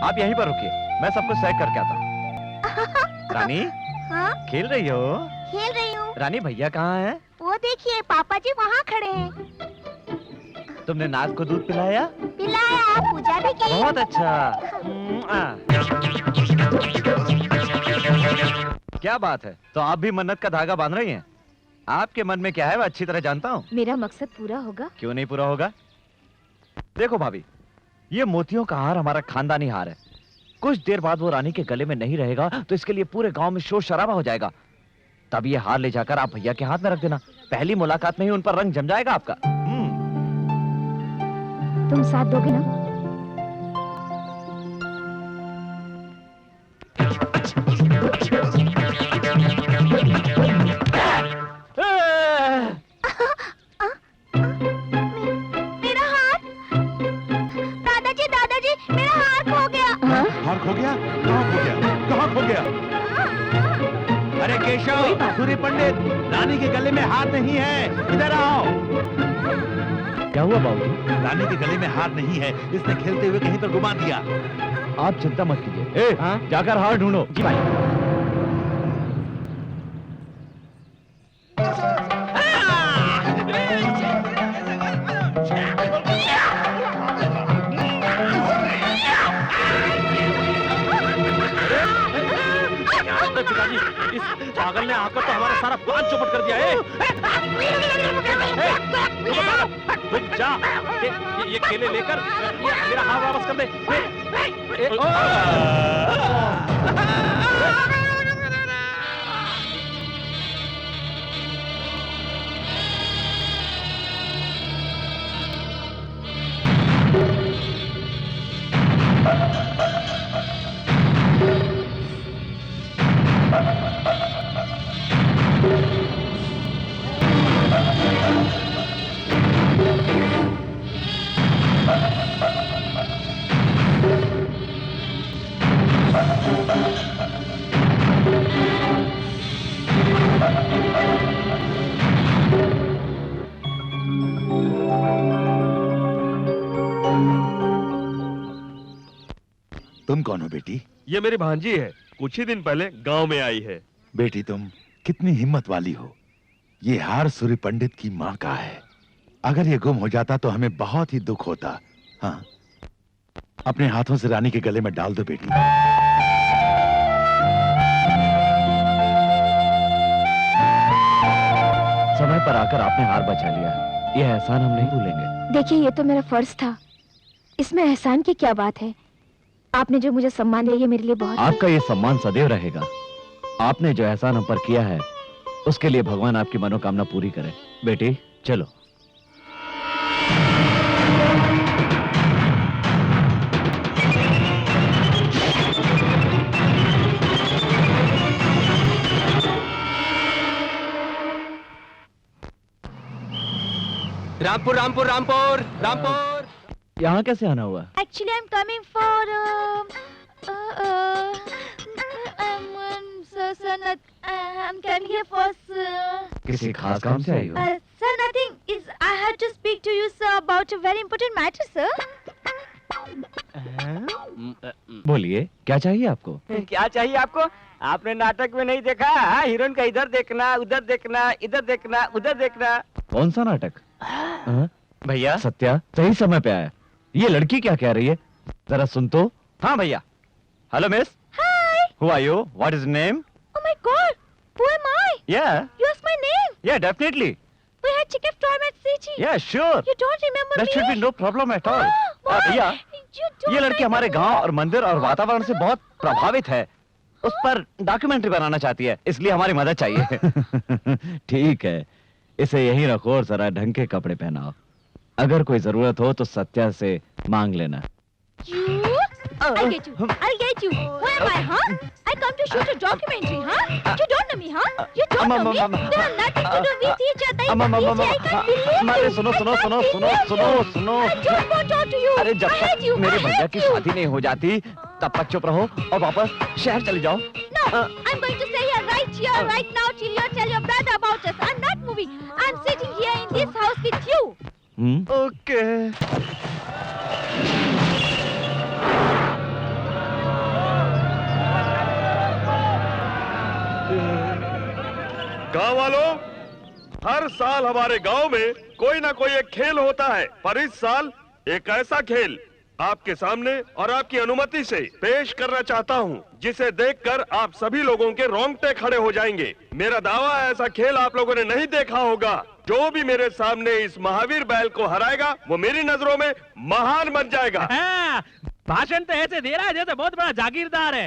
आप यहीं पर रुकिए, मैं सब कुछ चेक करके आता हूँ। रानी, हाँ? खेल रही हो? खेल रही हूँ। रानी, भैया कहाँ है? वो देखिए, पापा जी वहाँ खड़े हैं। तुमने नाथ को दूध पिलाया? पिलाया, पूजा भी की। बहुत अच्छा। क्या बात है, तो आप भी मन्नत का धागा बांध रही हैं? आपके मन में क्या है मैं अच्छी तरह जानता हूँ। मेरा मकसद पूरा होगा। क्यों नहीं पूरा होगा? देखो भाभी, ये मोतियों का हार हमारा खानदानी हार है। कुछ देर बाद वो रानी के गले में नहीं रहेगा तो इसके लिए पूरे गांव में शोर शराबा हो जाएगा। तब ये हार ले जाकर आप भैया के हाथ में रख देना। पहली मुलाकात में ही उन पर रंग जम जाएगा आपका। तुम साथ दोगे ना? मेरा हार। दादाजी दादाजी, मेरा हार खो गया। हार खो गया? कहाँ खो गया? कहाँ खो गया? अरे केशव, सूर्य पंडित, रानी के गले में हार नहीं है, इधर आओ। क्या हुआ बाबू? रानी के गले में हार नहीं है, इसने खेलते हुए कहीं पर घुमा दिया। आप चिंता मत कीजिए। जाकर हार ढूंढो। जी भाई। पिताजी, इस पागल ने आकर तो हमारा सारा प्लान चौपट कर दिया है। जा, ये केले लेकर मेरा हाथ वापस कर दे। तुम कौन हो बेटी? ये मेरी भांजी है, कुछ ही दिन पहले गांव में आई है। बेटी तुम कितनी हिम्मत वाली हो। ये हार सूर्य पंडित की माँ का है। अगर ये गुम हो जाता तो हमें बहुत ही दुख होता। हाँ, अपने हाथों से रानी के गले में डाल दो बेटी। समय पर आकर आपने हार बचा लिया है, यह एहसान हम नहीं भूलेंगे। देखिए, ये तो मेरा फर्ज था, इसमें एहसान की क्या बात है। आपने जो मुझे सम्मान दिया, ये मेरे लिए बहुत। आपका ये सम्मान सदैव रहेगा। आपने जो एहसान हम पर किया है उसके लिए भगवान आपकी मनोकामना पूरी करे। बेटी चलो। रामपुर रामपुर रामपुर रामपुर। यहाँ कैसे आना हुआ? Actually, I'm coming for sir, I'm coming here for किसी खास काम से आई हो? sir, nothing. Is I had to speak to you, sir, about a very important matter, sir. बोलिए, क्या चाहिए आपको? क्या चाहिए आपको? आपने नाटक में नहीं देखा? हीरोइन का इधर देखना, उधर देखना, इधर देखना, उधर देखना। कौन सा नाटक? भैया सत्या सही समय पे आया। ये लड़की क्या कह रही है, जरा सुन तो। हाँ भैया। Hello miss. Hi. Who are you? What is your name? Oh my God. Who am I? Yeah. You asked my name. Yeah, definitely. We had chicken time at CG. Yeah, sure. You don't remember That me? should be no problem at all. Why? भैया, You don't ये लड़की हमारे गांव और मंदिर और वातावरण से बहुत प्रभावित है। उस पर डॉक्यूमेंट्री बनाना चाहती है, इसलिए हमारी मदद चाहिए। ठीक है, इसे यहीं रखो और जरा ढंग के कपड़े पहनाओ। अगर कोई जरूरत हो तो सत्या से मांग लेना। You? I'll get you. I'll get you. Who am I, huh? I come to shoot a documentary, huh? You don't know me, huh? You don't know me? There are nothing to do with each other. I can't believe you. सुनो सुनो सुनो सुनो सुनो सुनो। I don't want to talk to you. अरे जब I hate तक you. मेरे I भैया hate की you. शादी नहीं हो जाती तब तक चुप रहो और वापस शहर चले जाओ। No, I'm going to stay here, right now, till you tell your brother about us. I'm not moving. I'm sitting here in this house with you. Okay. गांव वालों, हर साल हमारे गांव में कोई ना कोई एक खेल होता है, पर इस साल एक ऐसा खेल आपके सामने और आपकी अनुमति से पेश करना चाहता हूं, जिसे देखकर आप सभी लोगों के रोंगटे खड़े हो जाएंगे। मेरा दावा है ऐसा खेल आप लोगों ने नहीं देखा होगा। जो भी मेरे सामने इस महावीर बैल को हराएगा वो मेरी नजरों में महान बन जाएगा। भाषण तो ऐसे दे रहा है जैसे बहुत बड़ा जागीरदार है।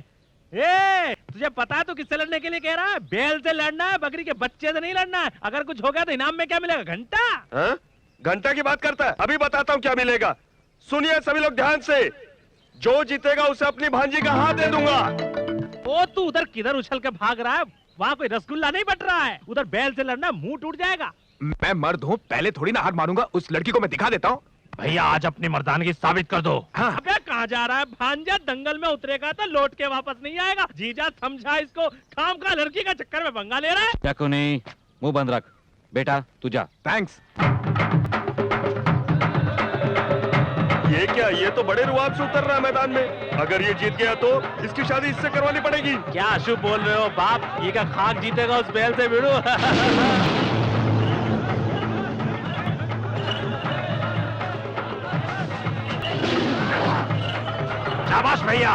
ए, तुझे पता है तू किससे लड़ने के लिए कह रहा है? बैल से लड़ना है, बकरी के बच्चे से नहीं लड़ना है। अगर कुछ हो गया तो इनाम में क्या मिलेगा? घंटा। घंटा की बात करता है? अभी बताता हूँ क्या मिलेगा। सुनिए सभी लोग ध्यान से, जो जीतेगा उसे अपनी भांजी का हाथ दे दूंगा। ओ तू उधर किधर उछल के भाग रहा है? वहाँ कोई रसगुल्ला नहीं बट रहा है। उधर बैल से लड़ना मुंह टूट जाएगा। मैं मर्द हूँ, पहले थोड़ी ना हाथ मारूंगा। उस लड़की को मैं दिखा देता हूँ। भैया आज अपनी मर्दानगी साबित कर दो। हाँ। अबे कहाँ जा रहा है? भांजा दंगल में उतरेगा तो लौट के वापस नहीं आएगा। जीजा समझा इसको, खाम का लड़की का चक्कर में पंगा ले रहा है। चाकू नहीं, मुंह बंद रख। बेटा तू जा। थैंक्स। ये क्या? ये तो बड़े रुआब से उतर रहा है मैदान में। अगर ये जीत गया तो इसकी शादी इससे करवानी पड़ेगी। क्या अशुभ बोल रहे हो बाप? ये क्या खाक जीतेगा उस बैल से भिड़ो? शाबाश भैया।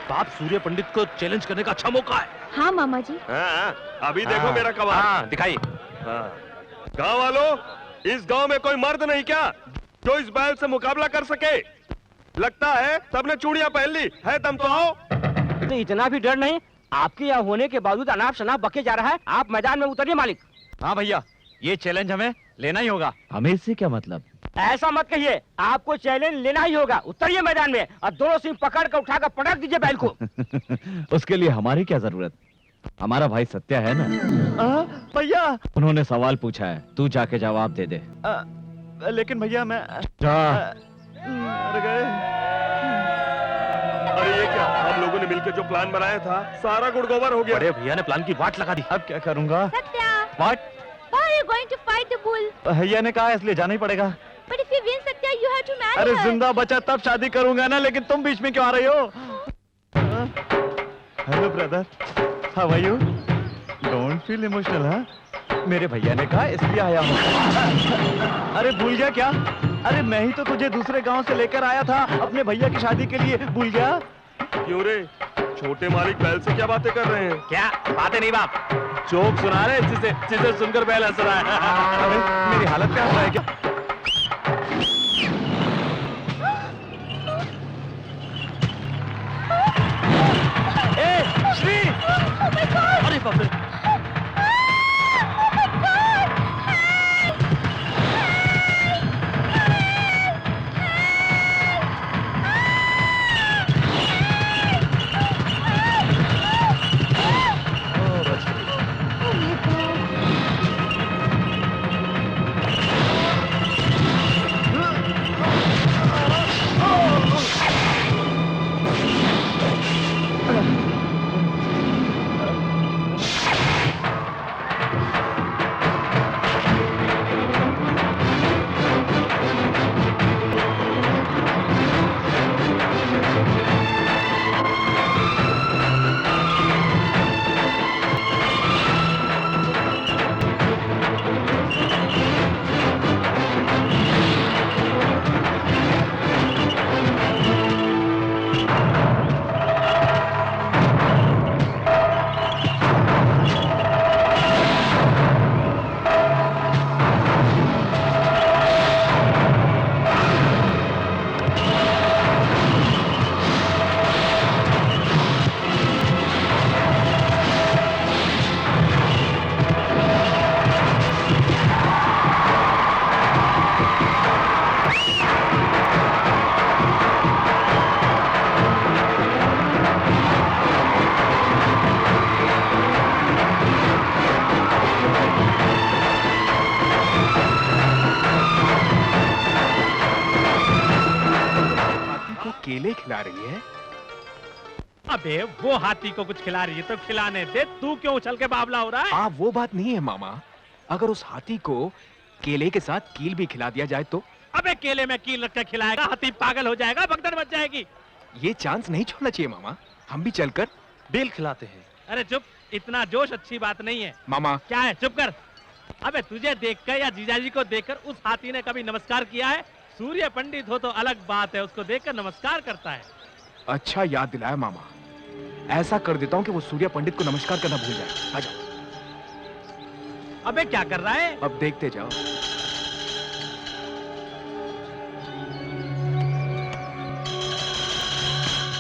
बाप, सूर्य पंडित को चैलेंज करने का अच्छा मौका है। हाँ मामा जी। हाँ, अभी देखो मेरा कमाल। हाँ, दिखाइए। गांव वालों, इस गांव में कोई मर्द नहीं क्या जो इस बैल से मुकाबला कर सके? लगता है सबने चूड़ियां पहन ली है। दम तो आओ। तो इतना भी डर नहीं? आपके यहाँ होने के बावजूद अनाप शनाप बके जा रहा है। आप मैदान में उतरिए मालिक। हाँ भैया, ये चैलेंज हमें लेना ही होगा। हमें इससे क्या मतलब? ऐसा मत कहिए, आपको चैलेंज लेना ही होगा। उतरिए मैदान में और दोनों सिंह पकड़ कर उठाकर पटक दीजिए बैल को। उसके लिए हमारी क्या जरूरत? हमारा भाई सत्या है ना। भैया उन्होंने सवाल पूछा है, तू जाके जवाब दे दे। लेकिन भैया मैं जा। अरे ये क्या? हम लोगों ने मिलकर जो प्लान बनाया था सारा गुड़गोबर हो गया। बड़े भैया ने प्लान की वाट लगा दी। अब क्या करूंगा? सत्या, वाट? why are you going to fight the bull? भैया ने कहा इसलिए जाना ही पड़ेगा। But if you win, Satya, you have to marry अरे her. जिंदा बचा तब शादी करूंगा ना, लेकिन तुम बीच में क्यों आ रही हो? Hello brother, how are you? Don't feel emotional. हाँ, मेरे भैया ने कहा इसलिए आया हूँ। अरे भूल गया क्या? अरे मैं ही तो तुझे दूसरे गांव से लेकर आया था अपने भैया की शादी के लिए। भूल गया? क्यों रे? छोटे मालिक बैल से क्या बातें कर रहे हैं? क्या बातें नहीं बाप, जोक सुना रहे जिसे सुनकर बैल हंस रहा है। अरे मेरी हालत क्या हो रहा है क्या? श्री! अरे बाप रे! केले खिला रही है? अबे वो हाथी को कुछ खिला रही है तो खिलाने दे, तू क्यों उछल के बावला हो रहा है? वो बात नहीं है मामा। अगर उस हाथी को केले के साथ कील भी खिला दिया जाए तो? अबे केले में कील रख के खिलाएगा, हाथी पागल हो जाएगा, भगदड़ मच जाएगी। ये चांस नहीं छोड़ना चाहिए मामा। हम भी चलकर बेल खिलाते हैं। अरे चुप, इतना जोश अच्छी बात नहीं है। मामा क्या है, चुप कर। अबे तुझे देखकर या जीजाजी को देखकर उस हाथी ने कभी नमस्कार किया है? सूर्य पंडित हो तो अलग बात है, उसको देखकर नमस्कार करता है। अच्छा याद दिलाया मामा। ऐसा कर देता हूँ कि वो सूर्य पंडित को नमस्कार करना भूल जाए। आ जाओ। अबे क्या कर रहा है? अब देखते जाओ।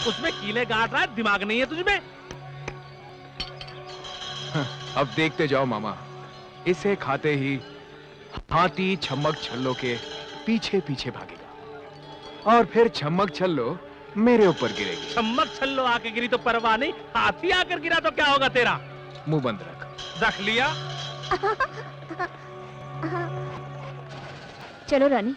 उसमें कीले गाड़ रहा है, दिमाग नहीं है तुझमें? अब देखते जाओ मामा। इसे खाते ही हाथी छम्मक छल्लो के पीछे पीछे भागेगा और फिर छम्मक छल्लो मेरे ऊपर गिरेगी। छम्मक छल्लो आके गिरी तो परवाह नहीं, हाथी आकर गिरा तो क्या होगा तेरा? मुंह बंद रख लिया। चलो रानी।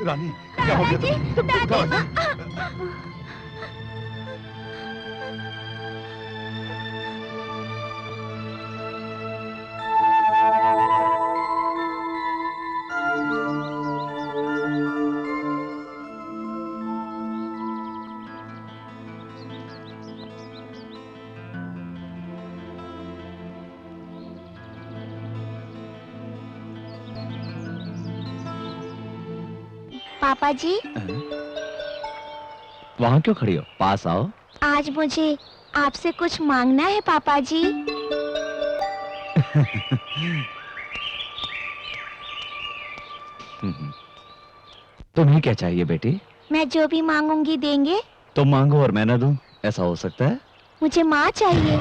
रानी क्या हो गया तुम्हें? पापा जी। वहाँ क्यों खड़ी हो? पास आओ। आज मुझे आपसे कुछ मांगना है पापा जी। तुम्हें क्या चाहिए बेटी? मैं जो भी मांगूंगी देंगे? तुम मांगो और मैं ना दूं, ऐसा हो सकता है? मुझे माँ चाहिए।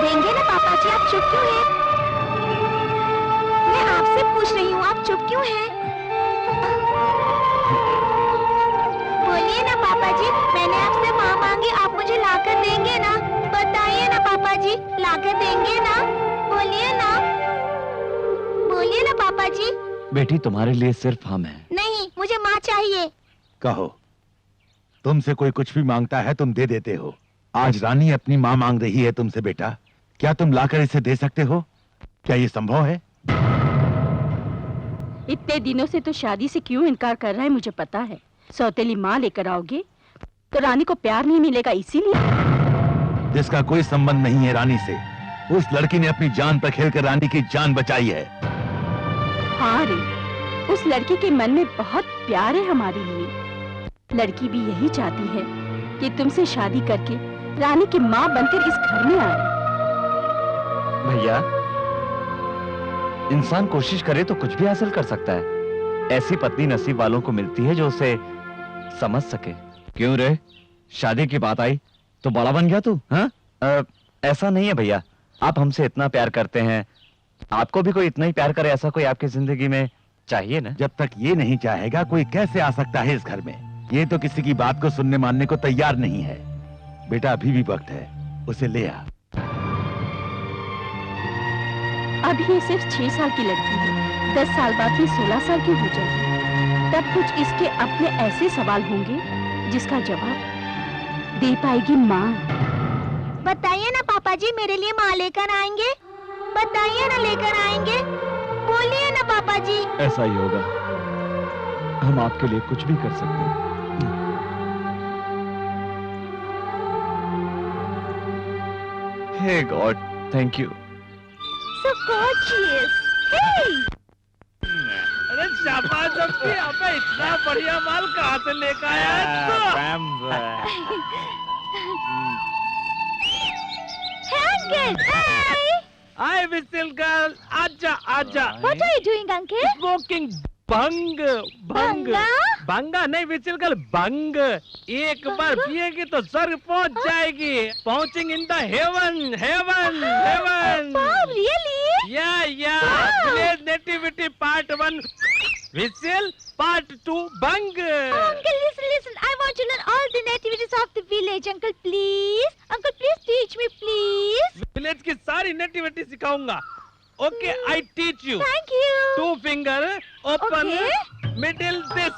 देंगे ना पापा जी? आप चुप क्यों हैं? मैं आपसे पूछ रही हूँ, आप चुप क्यों हैं? बोलिए ना पापा जी, मैंने आपसे माँ मांगी, आप मुझे लाकर देंगे ना? बताइए ना पापा जी, लाकर देंगे ना? बोलिए ना, बोलिए ना पापा जी। बेटी तुम्हारे लिए सिर्फ हम हैं। नहीं, मुझे माँ चाहिए। कहो, तुमसे कोई कुछ भी मांगता है तुम दे देते हो। आज रानी अपनी माँ मांग रही है तुमसे बेटा, क्या तुम लाकर इसे दे सकते हो? क्या ये संभव है? इतने दिनों से तो शादी से क्यों इनकार कर रहा है मुझे पता है। सौतेली माँ लेकर आओगे तो रानी को प्यार नहीं मिलेगा, इसीलिए। जिसका कोई संबंध नहीं है रानी से, उस लड़की ने अपनी जान पर खेलकर रानी की जान बचाई है। हाँ रे, उस लड़की के मन में बहुत प्यार है हमारे लिए। लड़की भी यही चाहती है कि तुमसे शादी करके रानी की माँ बनकर इस घर में आए। भैया, इंसान कोशिश करे तो कुछ भी हासिल कर सकता है। ऐसी पत्नी नसीब वालों को मिलती है जो उसे समझ सके। क्यों रे, शादी की बात आई तो बड़ा बन गया तू? हाँ? ऐसा नहीं है भैया, आप हमसे इतना प्यार करते हैं, आपको भी कोई इतना ही प्यार करे, ऐसा कोई आपकी जिंदगी में चाहिए ना? जब तक ये नहीं चाहेगा कोई कैसे आ सकता है इस घर में? ये तो किसी की बात को सुनने मानने को तैयार नहीं है। बेटा अभी भी वक्त है, उसे ले आ। अभी ये सिर्फ 6 साल की लड़की है, 10 साल बाद ये 16 साल की हो जाएगी। तब कुछ इसके अपने ऐसे सवाल होंगे जिसका जवाब दे पाएगी माँ। बताइए ना पापा जी, मेरे लिए माँ लेकर आएंगे? बताइए ना, लेकर आएंगे? बोलिए ना पापा जी। ऐसा ही होगा, हम आपके लिए कुछ भी कर सकते हैं। Hey god, thank you. So gorgeous. Hey! अरे शाबाश अब्बी, अबे इतना बढ़िया माल कहाँ से लेकर आया है Uncle, hey! Hi, Whistle girl, आजा आजा। What are you doing, Uncle? Smoking भंग भंग भंगा नहीं विचिल गर्ल, भंग। एक बार पिएगी तो स्वर्ग पहुंच जाएगी। पहुंचिंग in the heaven heaven heaven. Really? या विलेज नेटिविटी पार्ट 1 विचिल, पार्ट 2 भंग। Uncle, listen. I want to learn all the nativities of the village. Uncle, please. Uncle, please teach me, please. Village की सारी नेटिविटी सिखाऊंगा। Okay, I teach you. Thank you. 2 finger, open, middle this,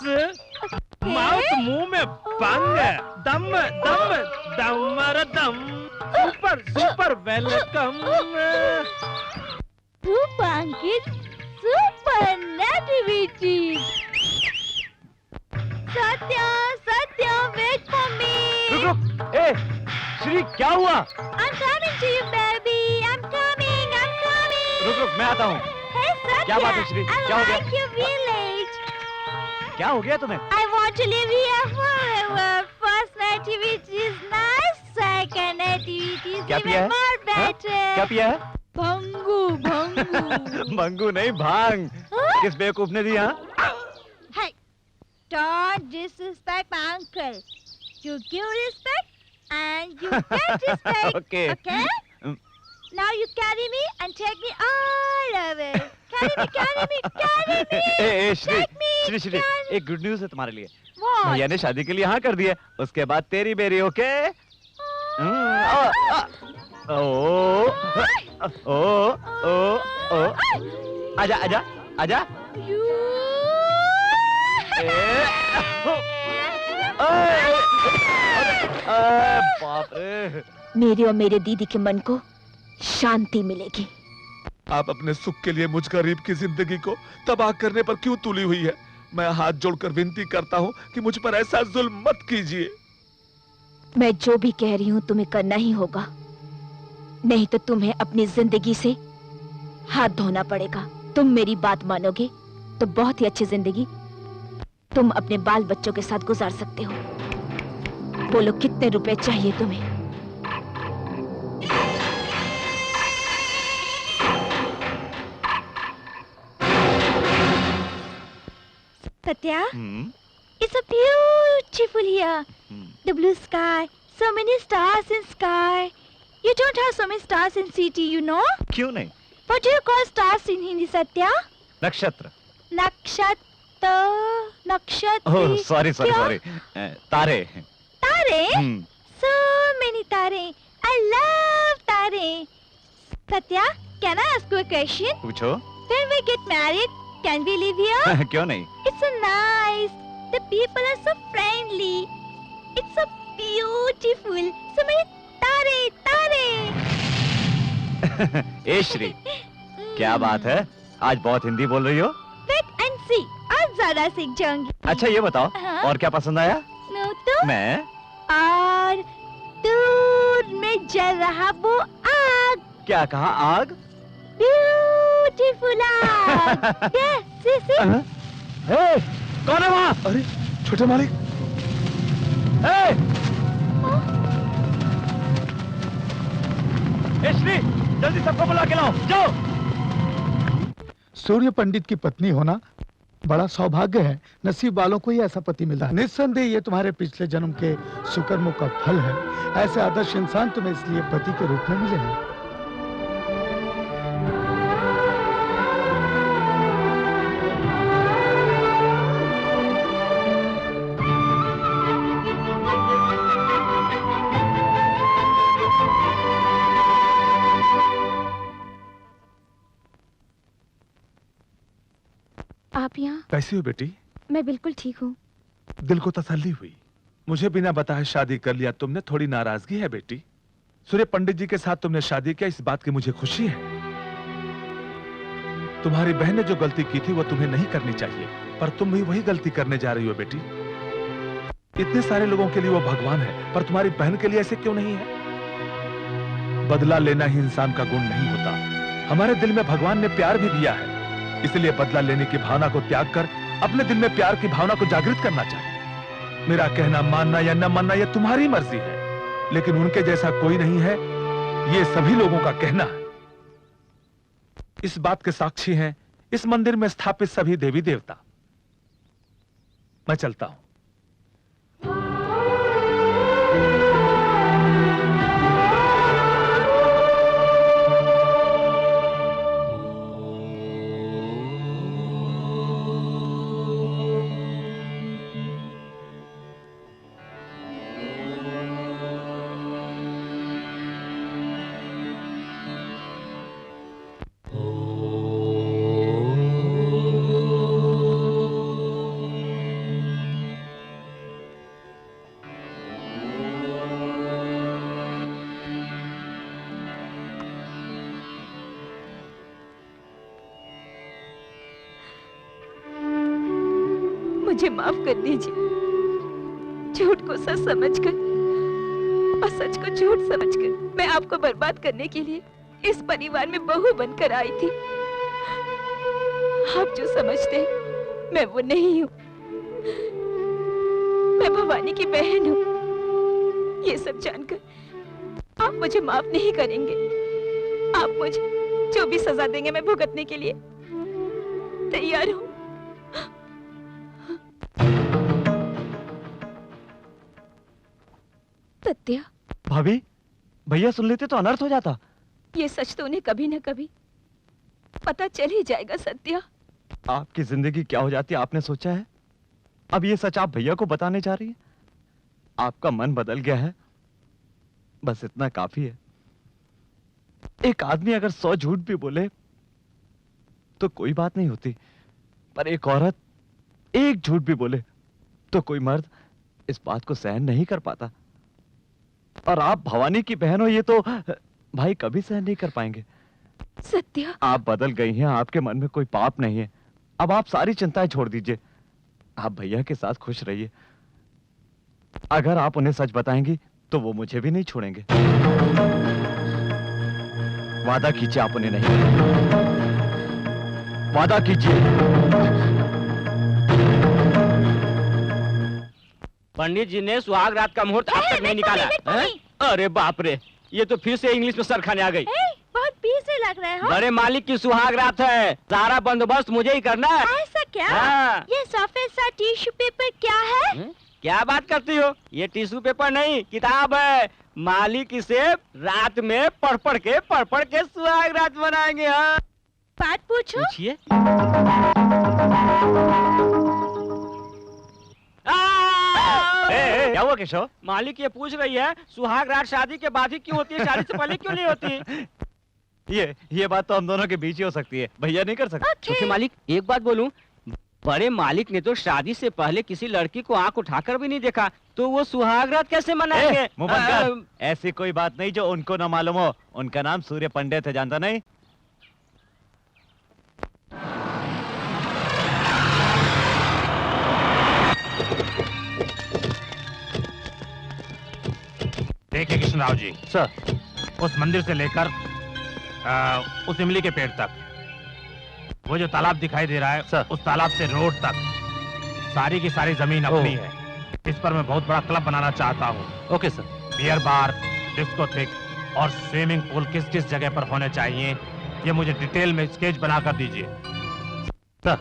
mouth मुंह में बंग, दम दम दमर दम, super welcome. Super, Uncle. Super nativities. Satya, wait for me. रुक, ए, श्री क्या हुआ? I'm coming to you, baby. I'm coming. रुक, मैं आता हूँ। Hey, Satya, क्या बात है श्री? क्या हो गया? I like your village. क्या हो गया तुम्हें? I want to live here forever. First nativity is nice. Second nativity is क्या पिया even है? more better. क्या पिया है? भंगू। भंगू नहीं, भांग। किस बेवकूफ ने दी? हाँ? Hey, don't disrespect my uncle. You give respect and you get respect. Okay. Okay? Now you carry me and take me all over. Carry me. ए, Shri, Take me, Shri, carry me. एक गुड न्यूज है तुम्हारे लिए। What? भैया ने शादी के लिए हाँ कर दिया, उसके बाद तेरी बेरी। ओके? ओ, आजा। बाप रे। मेरे और मेरे दीदी के मन को शांति मिलेगी। आप अपने सुख के लिए मुझ गरीब की जिंदगी को तबाह करने पर क्यों तुली हुई है? मैं हाथ जोड़कर विनती करता हूँ कि मुझ पर ऐसा जुल्म मत कीजिए। मैं जो भी कह रही हूँ तुम्हें करना ही होगा, नहीं तो तुम्हें अपनी जिंदगी से हाथ धोना पड़ेगा। तुम मेरी बात मानोगे तो बहुत ही अच्छी जिंदगी तुम अपने बाल बच्चों के साथ गुजार सकते हो। बोलो कितने रुपए चाहिए तुम्हें? Satya, it's so beautiful here. The blue sky, so many stars in sky. You don't have so many stars in city, you know? क्यों नहीं? What do you call stars in Hindi, Satya? नक्षत्र। नक्षत्र। ओह, sorry. तारे। तारे? So many तारे. I love तारे. Satya, can I ask you a question? पूछो। When we get married, can we live here? क्यों नहीं? It's so nice. The people are so friendly. It's so beautiful. So many तारे. ए श्री, क्या बात है? आज बहुत हिंदी बोल रही हो। Wait and see. आज ज्यादा सीख जाऊंगी। अच्छा ये बताओ, और क्या पसंद आया? No, तो? मैं? और दूर में जल रहा वो आग। क्या कहा? आग? Beautiful आग। Yes, see. हे, कौन है वहाँ? अरे छोटे मालिक। जल्दी सबको बुला के लाओ, जाओ। सूर्य पंडित की पत्नी होना बड़ा सौभाग्य है। नसीब वालों को ही ऐसा पति मिला है। निस्संदेह ये तुम्हारे पिछले जन्म के सुकर्मों का फल है। ऐसे आदर्श इंसान तुम्हें इसलिए पति के रूप में मिले हैं। आप यहाँ? कैसी हो बेटी? मैं बिल्कुल ठीक हूँ। दिल को तसल्ली हुई। मुझे बिना बताए शादी कर लिया तुमने, थोड़ी नाराजगी है बेटी? सूर्य पंडित जी के साथ तुमने शादी किया, इस बात की मुझे खुशी है। तुम्हारी बहन ने जो गलती की थी वो तुम्हें नहीं करनी चाहिए, पर तुम भी वही गलती करने जा रही हो बेटी। इतने सारे लोगों के लिए वो भगवान है, पर तुम्हारी बहन के लिए ऐसे क्यों नहीं है? बदला लेना ही इंसान का गुण नहीं होता। हमारे दिल में भगवान ने प्यार भी दिया है, इसलिए बदला लेने की भावना को त्याग कर अपने दिल में प्यार की भावना को जागृत करना चाहिए। मेरा कहना मानना या न मानना यह तुम्हारी मर्जी है, लेकिन उनके जैसा कोई नहीं है, ये सभी लोगों का कहना है। इस बात के साक्षी हैं इस मंदिर में स्थापित सभी देवी देवता। मैं चलता हूं। मुझे माफ कर दीजिए। झूठ को सच समझकर और सच को झूठ समझकर मैं आपको बर्बाद करने के लिए इस परिवार में बहू बनकर आई थी। आप जो समझते हैं मैं वो नहीं हूँ। मैं भवानी की बहन हूँ। ये सब जानकर आप मुझे माफ नहीं करेंगे। आप मुझे जो भी सजा देंगे मैं भुगतने के लिए तैयार हूँ। सत्या, भाभी, भैया सुन लेते तो अनर्थ हो जाता। ये सच तो उन्हें कभी न कभी पता चल ही जाएगा। सत्या, आपकी जिंदगी क्या हो जाती आपने सोचा है? अब ये सच आप भैया को बताने जा रही है? आपका मन बदल गया है, बस इतना काफी है। एक आदमी अगर 100 झूठ भी बोले तो कोई बात नहीं होती, पर एक औरत एक झूठ भी बोले तो कोई मर्द इस बात को सहन नहीं कर पाता। और आप भवानी की बहन हो, ये तो भाई कभी सहन नहीं कर पाएंगे। सत्या, आप बदल गई हैं, आपके मन में कोई पाप नहीं है। अब आप सारी चिंताएं छोड़ दीजिए, आप भैया के साथ खुश रहिए। अगर आप उन्हें सच बताएंगी तो वो मुझे भी नहीं छोड़ेंगे। वादा कीजिए आप उन्हें नहीं, वादा कीजिए। पंडित जी ने सुहाग रात का मुहूर्त अब तक नहीं निकाला है? अरे बाप रे, ये तो फिर से इंग्लिश में सर खाने आ गई। बहुत पीर से लग रहा है। हाँ? बड़े मालिक की सुहाग रात है, सारा बंदोबस्त मुझे ही करना है। ऐसा क्या? हाँ। ये सफेद सा टिश्यू पेपर क्या है? क्या बात करती हो? ये टिश्यू पेपर नहीं, किताब है। मालिक इसे रात में पढ़ पढ़ के सुहाग रात बनाएंगे। हाँ, बात पूछो। पूछिए। क्या हुआ केशव? मालिक ये पूछ रही है सुहाग रात शादी के बाद ही क्यों होती है, शादी से पहले क्यों नहीं होती? ये बात तो हम दोनों के बीच ही हो सकती है, भैया नहीं कर सकते। छोटे मालिक, एक बात बोलूं, बड़े मालिक ने तो शादी से पहले किसी लड़की को आंख उठाकर भी नहीं देखा, तो वो सुहाग रात कैसे मनाएंगे? मुंह बंद कर। ऐसी कोई बात नहीं जो उनको ना मालूम हो। उनका नाम सूर्य पंडित है, जानता नहीं? देखिए कृष्णराव जी, सर, उस मंदिर से लेकर उस इमली के पेड़ तक, वो जो तालाब दिखाई दे रहा है सर, उस तालाब से रोड तक सारी की सारी जमीन अपनी है। इस पर मैं बहुत बड़ा क्लब बनाना चाहता हूँ। Okay sir. Beer bar, discotheque, और स्विमिंग पूल किस किस जगह पर होने चाहिए ये मुझे डिटेल में स्केच बनाकर दीजिए सर,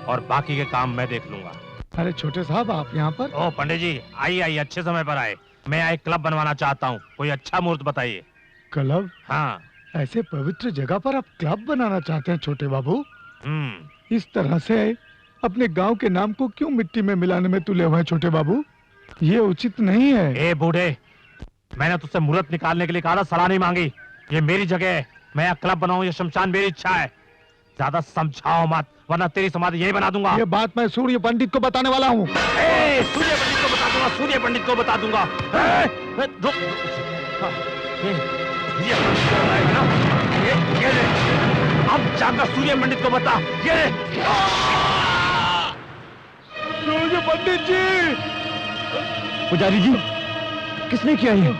और बाकी के काम मैं देख लूंगा। अरे छोटे साहब, आप यहाँ पर? ओ पंडित जी, आइए आइए, अच्छे समय पर आए। मैं एक क्लब बनवाना चाहता हूँ, कोई अच्छा मुहूर्त बताइए। क्लब? हाँ। ऐसे पवित्र जगह पर आप क्लब बनाना चाहते हैं छोटे बाबू? इस तरह से अपने गांव के नाम को क्यों मिट्टी में मिलाने में तुले हुए हैं छोटे बाबू? ये उचित नहीं है। ए बूढ़े, मैंने तुझसे मुहूर्त निकालने के लिए कहा था, सलाह नहीं मांगी। ये मेरी जगह है, मैं यहाँ क्लब बनाऊं, ये शमशान मेरी इच्छा है। ज्यादा समझाओ मत, वरना तेरी समाधि यही बना दूंगा। ये बात मैं सूर्य पंडित को बताने वाला हूँ। सूर्य पंडित को बता दूंगा, सूर्य पंडित को बता दूंगा। अब जाकर सूर्य पंडित को बता। ये सूर्य पंडित जी! पुजारी जी, किसने किया ये?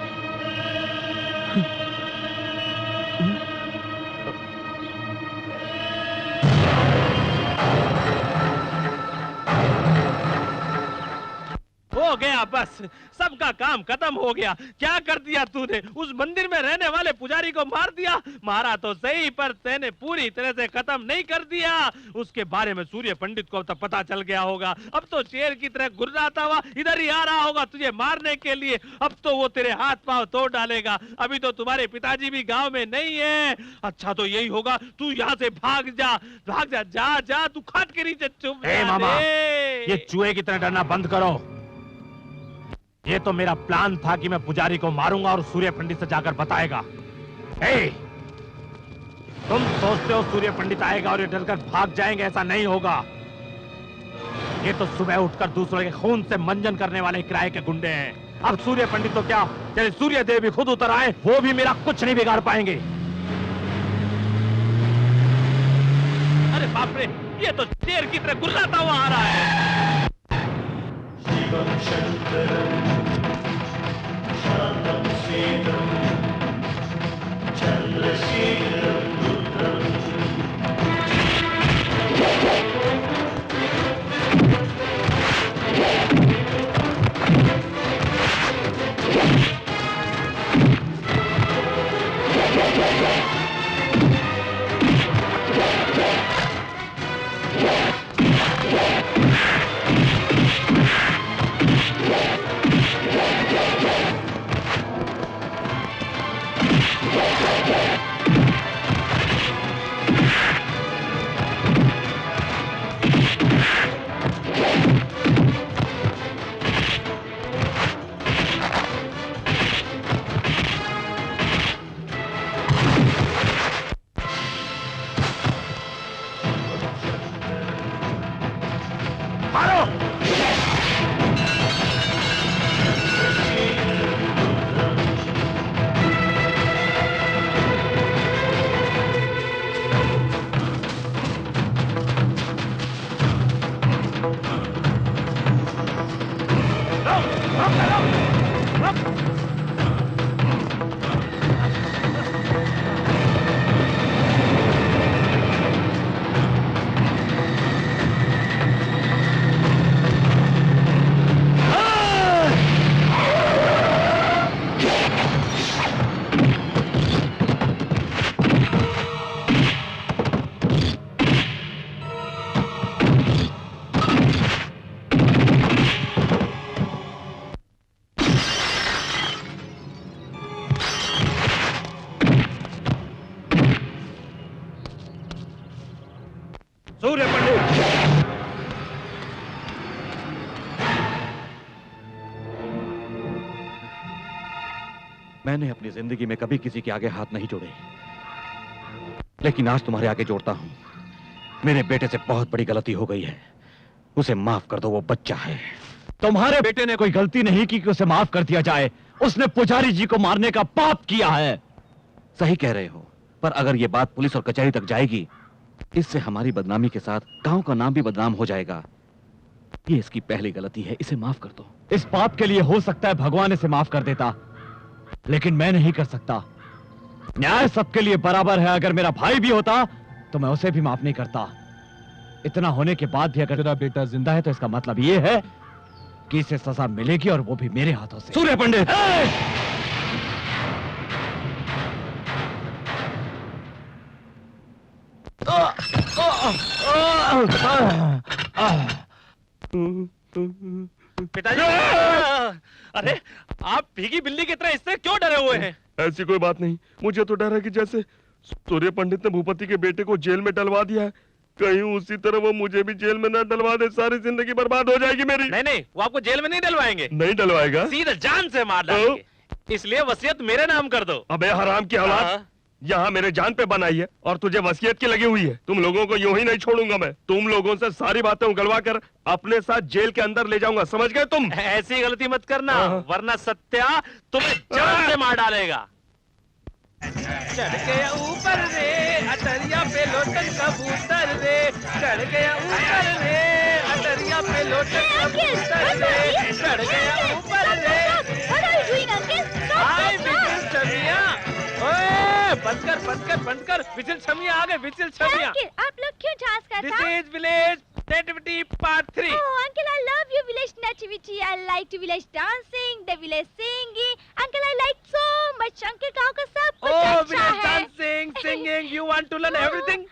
हो गया, बस सबका काम खत्म हो गया। क्या कर दिया तूने? उस मंदिर में रहने वाले पुजारी को मार दिया। मारा तो सही, पर तेने पूरी तरह से खत्म नहीं कर दिया। उसके बारे में सूर्य पंडित को तो पता चल गया होगा। अब तो शेर की तरह गुर्राता हुआ इधर ही आ रहा होगा तुझे मारने के लिए। अब तो वो तेरे हाथ पांव तोड़ डालेगा। अभी तो तुम्हारे पिताजी भी गाँव में नहीं है। अच्छा तो यही होगा, तू यहाँ से भाग जा, भाग जा, जा जा, तू खाट के नीचे चुप। मामा, ये चूहे की तरह डरना बंद करो। ये तो मेरा प्लान था कि मैं पुजारी को मारूंगा और सूर्य पंडित से जाकर बताएगा। तुम सोचते हो सूर्य पंडित आएगा और ये डरकर भाग जाएंगे? ऐसा नहीं होगा। ये तो सुबह उठकर दूसरे के खून से मंजन करने वाले किराए के गुंडे हैं। अब सूर्य पंडित तो क्या, चले सूर्य देव भी खुद उतर आए, वो भी मेरा कुछ नहीं बिगाड़ पाएंगे। अरे बाप रे, ये तो शेर की तरह गुर्राता हुआ आ रहा है। सूर्य पंडित, मैंने अपनी जिंदगी में कभी किसी के आगे हाथ नहीं जोड़े, लेकिन आज तुम्हारे आगे जोड़ता हूं। मेरे बेटे से बहुत बड़ी गलती हो गई है, उसे माफ कर दो, वो बच्चा है। तुम्हारे बेटे ने कोई गलती नहीं की कि उसे माफ कर दिया जाए। उसने पुजारी जी को मारने का पाप किया है। सही कह रहे हो, पर अगर ये बात पुलिस और कचहरी तक जाएगी, इससे हमारी बदनामी के साथ गांव का नाम भी बदनाम हो जाएगा। ये इसकी पहली गलती है, इसे माफ कर दो। इस पाप के लिए हो सकता है भगवान इसे माफ कर देता, लेकिन मैं नहीं कर सकता। न्याय सबके लिए बराबर है। अगर मेरा भाई भी होता तो मैं उसे भी माफ नहीं करता। इतना होने के बाद भी अगर तेरा बेटा जिंदा है तो इसका मतलब ये है कि इसे सजा मिलेगी, और वो भी मेरे हाथों से। सूर्य पंडित, पिताजी, अरे आप भीगी बिल्ली की तरह इससे क्यों डरे हुए हैं? ऐसी कोई बात नहीं, मुझे तो डर है कि जैसे सूर्य पंडित ने भूपति के बेटे को जेल में डलवा दिया है, कहीं उसी तरह वो मुझे भी जेल में न डलवा दे, सारी जिंदगी बर्बाद हो जाएगी मेरी। नहीं नहीं, वो आपको जेल में नहीं डलवाएंगे। नहीं डलवाएगा? सीधा जान से मार डालेंगे। इसलिए वसीयत मेरे नाम कर दो। अबे हराम की औलाद, यहाँ मेरे जान पे बनाई है और तुझे वसीयत की लगी हुई है। तुम लोगों को यूं ही नहीं छोड़ूंगा मैं। तुम लोगों से सारी बातें उगलवा कर अपने साथ जेल के अंदर ले जाऊंगा, समझ गए तुम? ऐसी गलती मत करना, वरना सत्या तुम्हें जान से मार डालेगा। चढ़ गया ऊपर रे अटरिया पे लोटन कबूतर रे, चढ़ गया ऊपर रे अटरिया पे लोटन कबूतर रे, चढ़ गया ऊपर रे। हाय विजिल छमिया, ओए बंद कर विजिल छमिया आ गए, विजिल छमिया। आप लोग क्यों झांस कर रहे हैं? This is village nativity part 3। Oh, uncle, I love your village nativity. I like to village dancing, the village singing. Uncle, I like so much. Uncle, गाँव का सब कुछ अच्छा village है। dancing, singing, you want to learn everything?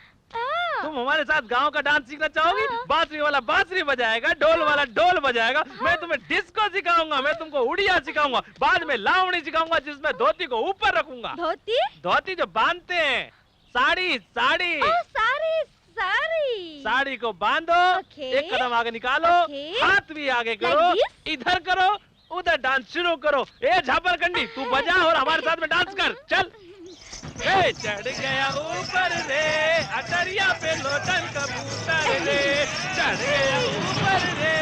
तुम हमारे साथ गांव का डांस सीखना चाहोगी? बांसुरी वाला बांसुरी बजाएगा, ढोल वाला ढोल बजाएगा, मैं तुम्हें डिस्को सिखाऊंगा, मैं तुमको उड़िया सिखाऊंगा, बाद में लावणी सिखाऊंगा जिसमें धोती को ऊपर रखूंगा। धोती? धोती जो बांधते हैं, साड़ी साड़ी। साड़ी को बांधो, एक कदम आगे निकालो, हाथ भी आगे करो, इधर करो, उधर डांस शुरू करो। ए झापरकंडी, तू बजा और हमारे साथ में डांस कर, चल। चढ़ गया ऊपर रे अटरिया पे लोटन कबूतर रे, चढ़ गया ऊपर रे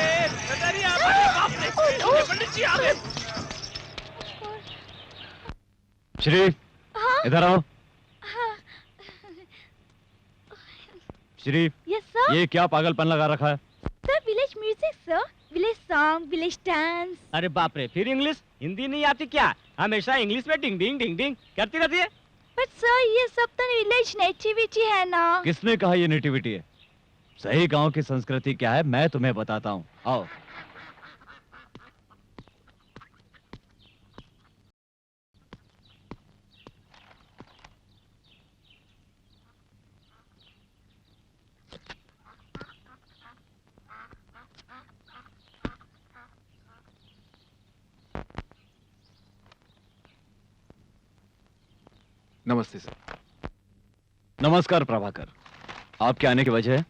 अटरिया पे। बाप रे, पंडित जी आ गए। शरीफ, इधर आओ। शरीफ, Yes, sir? ये क्या पागलपन लगा रखा है? Sir, village music, sir. Village song, village dance. अरे बाप रे, फिर इंग्लिश? हिंदी नहीं आती क्या? हमेशा इंग्लिश में डिंग डिंग करती रहती है। But sir, ये सब तो village nativity है ना? किसने कहा ये नेटिविटी है? सही गांव की संस्कृति क्या है मैं तुम्हें बताता हूँ, आओ। नमस्ते सर। नमस्कार प्रभाकर, आपके आने की वजह है?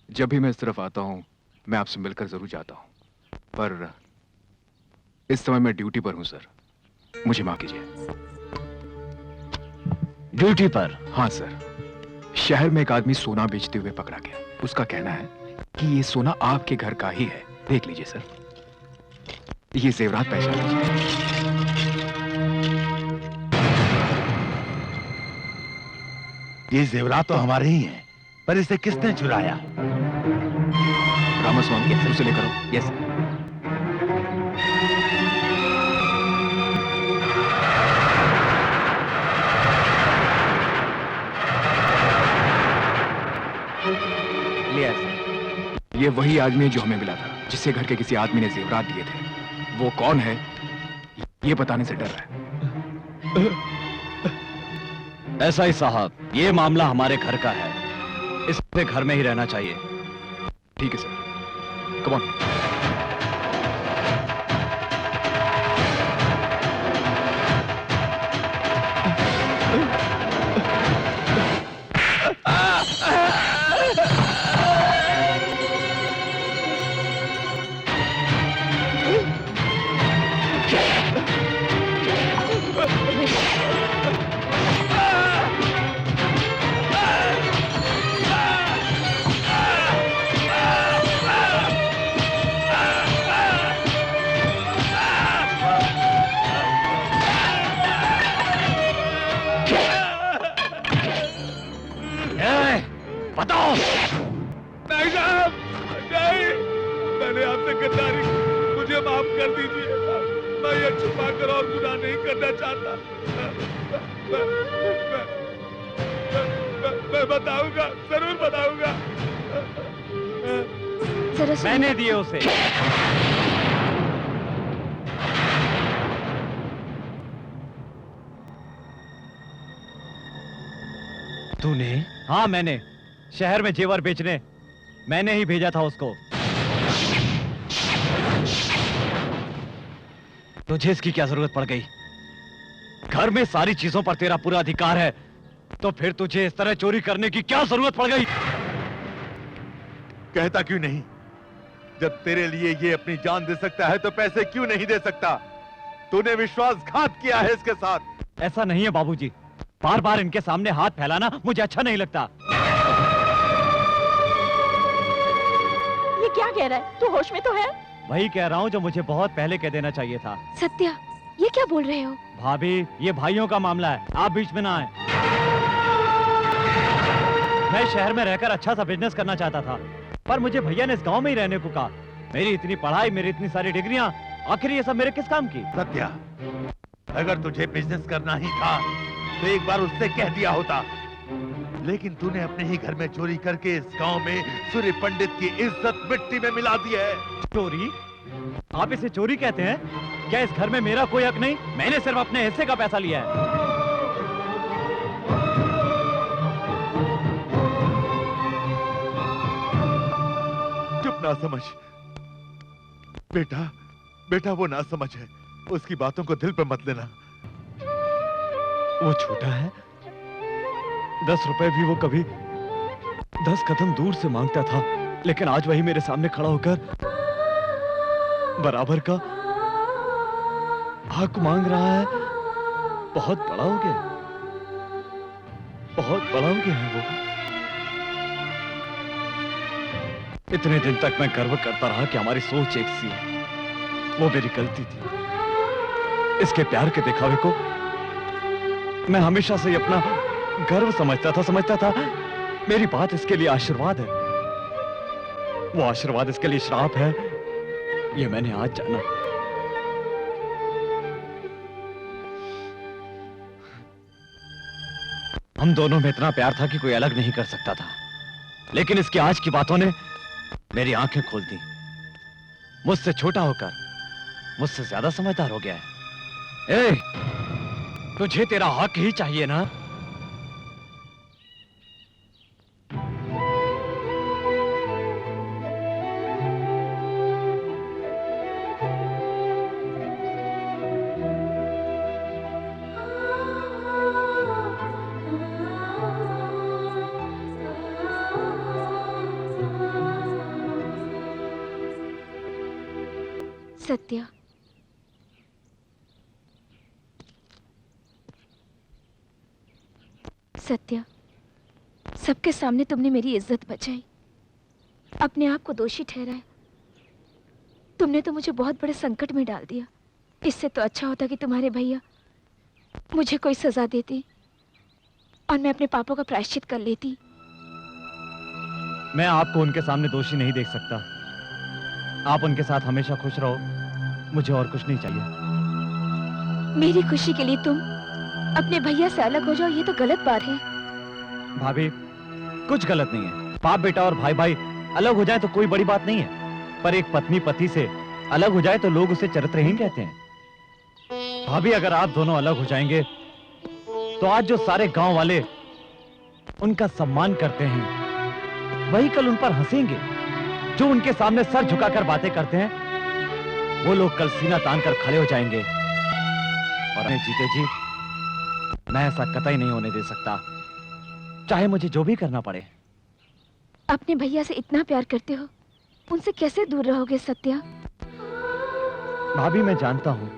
जब भी मैं इस तरफ आता हूँ मैं आपसे मिलकर जरूर जाता हूँ, पर इस समय मैं ड्यूटी पर हूँ सर, मुझे माफ कीजिए। ड्यूटी पर? हाँ सर, शहर में एक आदमी सोना बेचते हुए पकड़ा गया। उसका कहना है कि ये सोना आपके घर का ही है, देख लीजिए सर, ये जेवरात पहचान लीजिए। ये जेवरात तो हमारे ही हैं, पर इसे किसने चुराया? रामास्वामी के उसे लेकर आओ। यस। ये वही आदमी है जो हमें मिला था, जिससे घर के किसी आदमी ने जेवरात दिए थे। वो कौन है ये बताने से डर रहा है। ऐसा ही साहब, ये मामला हमारे घर का है, इसे घर में ही रहना चाहिए। ठीक है सर, कम ऑन। बताओ। नहीं साहब, नहीं, मैंने आपसे गद्दारी की, मुझे माफ कर दीजिए। मैं ये छुपा कर और गुनाह नहीं करना चाहता। मैं बताऊंगा, जरूर बताऊंगा। मैंने दिए उसे। तूने? हाँ मैंने। शहर में जेवर बेचने मैंने ही भेजा था उसको। तुझे इसकी क्या जरूरत पड़ गई? घर में सारी चीजों पर तेरा पूरा अधिकार है, तो फिर तुझे इस तरह चोरी करने की क्या जरूरत पड़ गई? कहता क्यों नहीं? जब तेरे लिए ये अपनी जान दे सकता है तो पैसे क्यों नहीं दे सकता? तूने विश्वासघात किया है इसके साथ। ऐसा नहीं है बाबूजी, बार बार इनके सामने हाथ फैलाना मुझे अच्छा नहीं लगता। ये क्या कह रहा है? तू होश में तो है? वही कह रहा हूँ जो मुझे बहुत पहले कह देना चाहिए था। सत्या, ये क्या बोल रहे हो? भाभी, ये भाइयों का मामला है, आप बीच में ना आए। मैं शहर में रहकर अच्छा सा बिजनेस करना चाहता था, पर मुझे भैया ने इस गांव में ही रहने को कहा। मेरी इतनी पढ़ाई, मेरी इतनी सारी डिग्रियां, आखिर ये सब मेरे किस काम की? सत्या, अगर तुझे बिजनेस करना ही था तो एक बार उससे कह दिया होता, लेकिन तूने अपने ही घर में चोरी करके इस गांव में सूर्य पंडित की इज्जत मिट्टी में मिला दी है। चोरी? आप इसे चोरी कहते हैं? क्या इस घर में मेरा कोई हक नहीं? मैंने सिर्फ अपने हिस्से का पैसा लिया है। चुप ना समझ बेटा, बेटा वो ना समझ है, उसकी बातों को दिल पे मत लेना। वो छोटा है, 10 रुपए भी वो कभी 10 कदम दूर से मांगता था, लेकिन आज वही मेरे सामने खड़ा होकर बराबर का हक मांग रहा है। बहुत बड़ा हो गया, बहुत बड़ा हो गया है वो। इतने दिन तक मैं गर्व करता रहा कि हमारी सोच एक सी है, वो मेरी गलती थी। इसके प्यार के दिखावे को मैं हमेशा से अपना गर्व समझता था। मेरी बात इसके लिए आशीर्वाद है, वो आशीर्वाद इसके लिए श्राप है, ये मैंने आज जाना। हम दोनों में इतना प्यार था कि कोई अलग नहीं कर सकता था, लेकिन इसकी आज की बातों ने मेरी आंखें खोल दी। मुझसे छोटा होकर मुझसे ज्यादा समझदार हो गया है। ए, तुझे तेरा हक ही चाहिए ना? सत्या, सत्या, सबके सामने तुमने मेरी इज्जत बचाई, अपने आप को दोषी ठहराया। तुमने तो मुझे बहुत बड़े संकट में डाल दिया। इससे तो अच्छा होता कि तुम्हारे भैया मुझे कोई सजा देते और मैं अपने पापों का प्रायश्चित कर लेती। मैं आपको उनके सामने दोषी नहीं देख सकता। आप उनके साथ हमेशा खुश रहो, मुझे और कुछ नहीं चाहिए। मेरी खुशी के लिए तुम अपने भैया से अलग हो जाओ, ये तो गलत बात है। भाभी, कुछ गलत नहीं है। बाप बेटा और भाई भाई अलग हो जाए तो कोई बड़ी बात नहीं है, पर एक पत्नी पति से अलग हो जाए तो लोग उसे चरित्रहीन कहते हैं। भाभी, अगर आप दोनों अलग हो जाएंगे तो आज जो सारे गांव वाले उनका सम्मान करते हैं, वही कल उन पर हंसेंगे। जो उनके सामने सर झुकाकर बातें करते हैं, वो लोग कल सीना तान कर खड़े हो जाएंगे। और मैं जीते जी मैं ऐसा कतई नहीं होने दे सकता, चाहे मुझे जो भी करना पड़े। अपने भैया से इतना प्यार करते हो, उनसे कैसे दूर रहोगे सत्या? भाभी, मैं जानता हूँ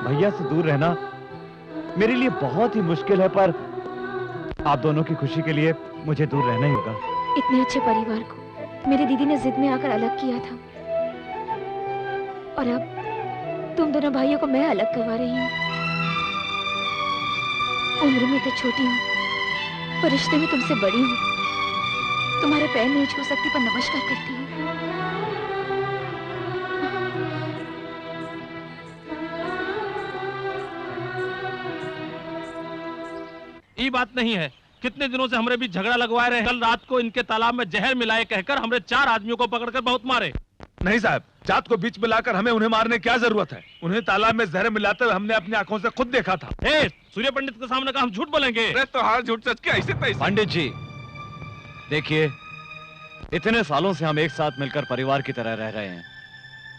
भैया से दूर रहना मेरे लिए बहुत ही मुश्किल है, पर आप दोनों की खुशी के लिए मुझे दूर रहना ही होगा। इतने अच्छे परिवार को मेरी दीदी ने जिद में आकर अलग किया था, और अब तुम दोनों भाइयों को मैं अलग करवा रही हूँ। उम्र में तो छोटी हूँ, पर रिश्ते में तुमसे बड़ी हूँ। तुम्हारे पैर नहीं छू सकती, पर नमस्कार करती हूँ। ये बात नहीं है। कितने दिनों से हमरे बीच झगड़ा लगवाए रहे। कल रात को इनके तालाब में जहर मिलाए कहकर हमरे 4 आदमियों को पकड़कर बहुत मारे। नहीं साहब, जात को बीच में लाकर हमें उन्हें मारने की क्या जरूरत है? उन्हें तालाब में जहर मिलाते हुए हमने अपनी आंखों से खुद देखा था। सूर्य पंडित के सामने का हम झूठ बोलेंगे? अरे तो हार झूठ सच के ऐसे तैसे। पंडित जी, देखिए, इतने सालों से हम एक साथ मिलकर परिवार की तरह रह रहे हैं।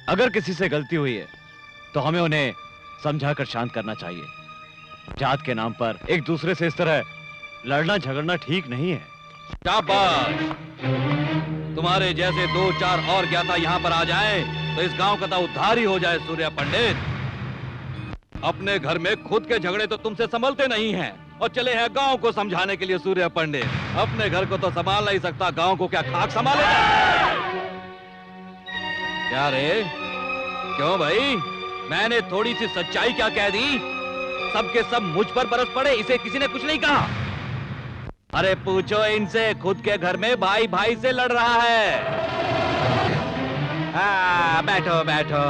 अगर किसी से गलती हुई है तो हमें उन्हें समझाकर शांत करना चाहिए। जात के नाम पर एक दूसरे से इस तरह लड़ना झगड़ना ठीक नहीं है। शाबाश! तुम्हारे जैसे 2-4 और ज्ञाता यहाँ पर आ जाएं, तो इस गांव का तो उद्धार ही हो जाए। सूर्या पंडित, अपने घर में खुद के झगड़े तो तुमसे संभलते नहीं हैं और चले हैं गांव को समझाने के लिए। सूर्या पंडित अपने घर को तो संभाल नहीं सकता, गांव को क्या खाक संभालेगा? क्या रे, क्यों भाई? मैंने थोड़ी सी सच्चाई क्या कह दी? सबके सब मुझ पर बरस पड़े, इसे किसी ने कुछ नहीं कहा। अरे पूछो इनसे, खुद के घर में भाई भाई से लड़ रहा है। बैठो बैठो,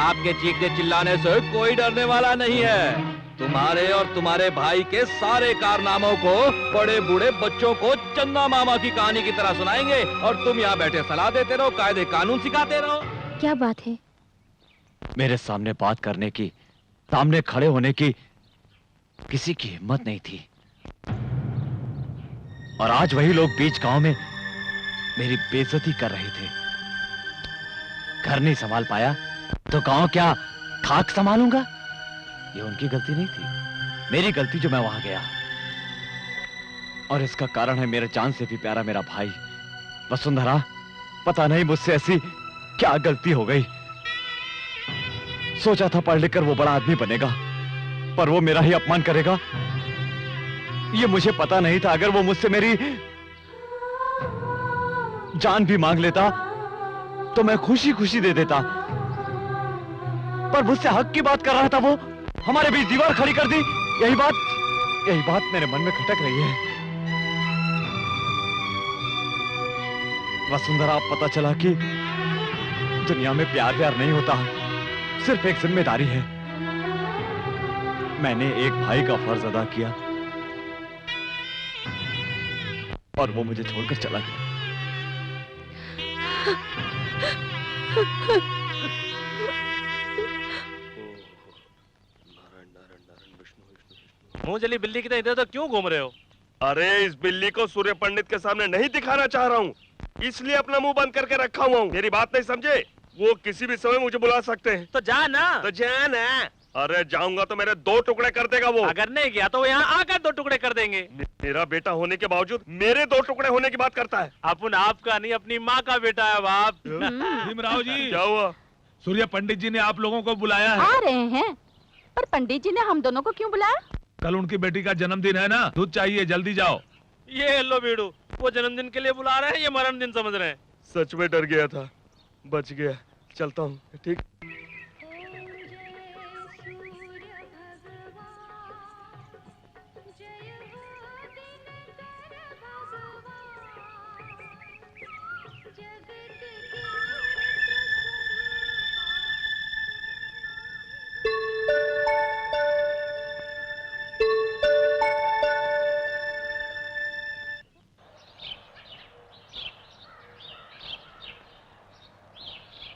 आपके चीखने चिल्लाने से कोई डरने वाला नहीं है। तुम्हारे और तुम्हारे भाई के सारे कारनामों को बड़े बूढ़े बच्चों को चंदा मामा की कहानी की तरह सुनाएंगे और तुम यहाँ बैठे सलाह देते रहो, कायदे कानून सिखाते रहो। क्या बात है? मेरे सामने बात करने की, सामने खड़े होने की किसी की हिम्मत नहीं थी, और आज वही लोग बीच गांव में मेरी बेइज्जती कर रहे थे। घर नहीं संभाल पाया तो गांव क्या खाक संभालूंगा? ये उनकी गलती नहीं थी, मेरी गलती जो मैं वहां गया। और इसका कारण है मेरे जान से भी प्यारा मेरा भाई वसुंधरा। पता नहीं मुझसे ऐसी क्या गलती हो गई। सोचा था पढ़ लिखकर वो बड़ा आदमी बनेगा, पर वो मेरा ही अपमान करेगा। ये मुझे पता नहीं था। अगर वो मुझसे मेरी जान भी मांग लेता तो मैं खुशी खुशी दे देता, पर मुझसे हक की बात कर रहा था वो। हमारे बीच दीवार खड़ी कर दी। यही बात मेरे मन में खटक रही है। वसुंधरा, अब पता चला कि दुनिया में प्यार प्यार नहीं होता, सिर्फ एक जिम्मेदारी है। मैंने एक भाई का फर्ज अदा किया और वो मुझे छोड़कर चला गया। मुंह जली बिल्ली की तरह इधर तो क्यों घूम रहे हो? अरे इस बिल्ली को सूर्य पंडित के सामने नहीं दिखाना चाह रहा हूँ, इसलिए अपना मुंह बंद करके रखा हुआ हूँ। मेरी बात नहीं समझे? वो किसी भी समय मुझे बुला सकते हैं। तो जा ना। तो जा ना। अरे जाऊंगा तो मेरे 2 टुकड़े कर देगा वो। अगर नहीं गया तो वो यहाँ आकर 2 टुकड़े कर देंगे। मेरा बेटा होने के बावजूद मेरे 2 टुकड़े होने की बात करता है। अपन आपका नहीं, अपनी माँ का बेटा है बाप। भीमराव जी, क्या हुआ? सूर्य पंडित जी ने आप लोगों को बुलाया है। आ रहे हैं, पर पंडित जी ने हम दोनों को क्यों बुलाया? कल उनकी बेटी का जन्मदिन है ना, दूध चाहिए, जल्दी जाओ। ये लो बीड़ू, वो जन्मदिन के लिए बुला रहे हैं, ये मरण दिन समझ रहे हैं। सच में डर गया था, बच गया। चलता हूँ। ठीक।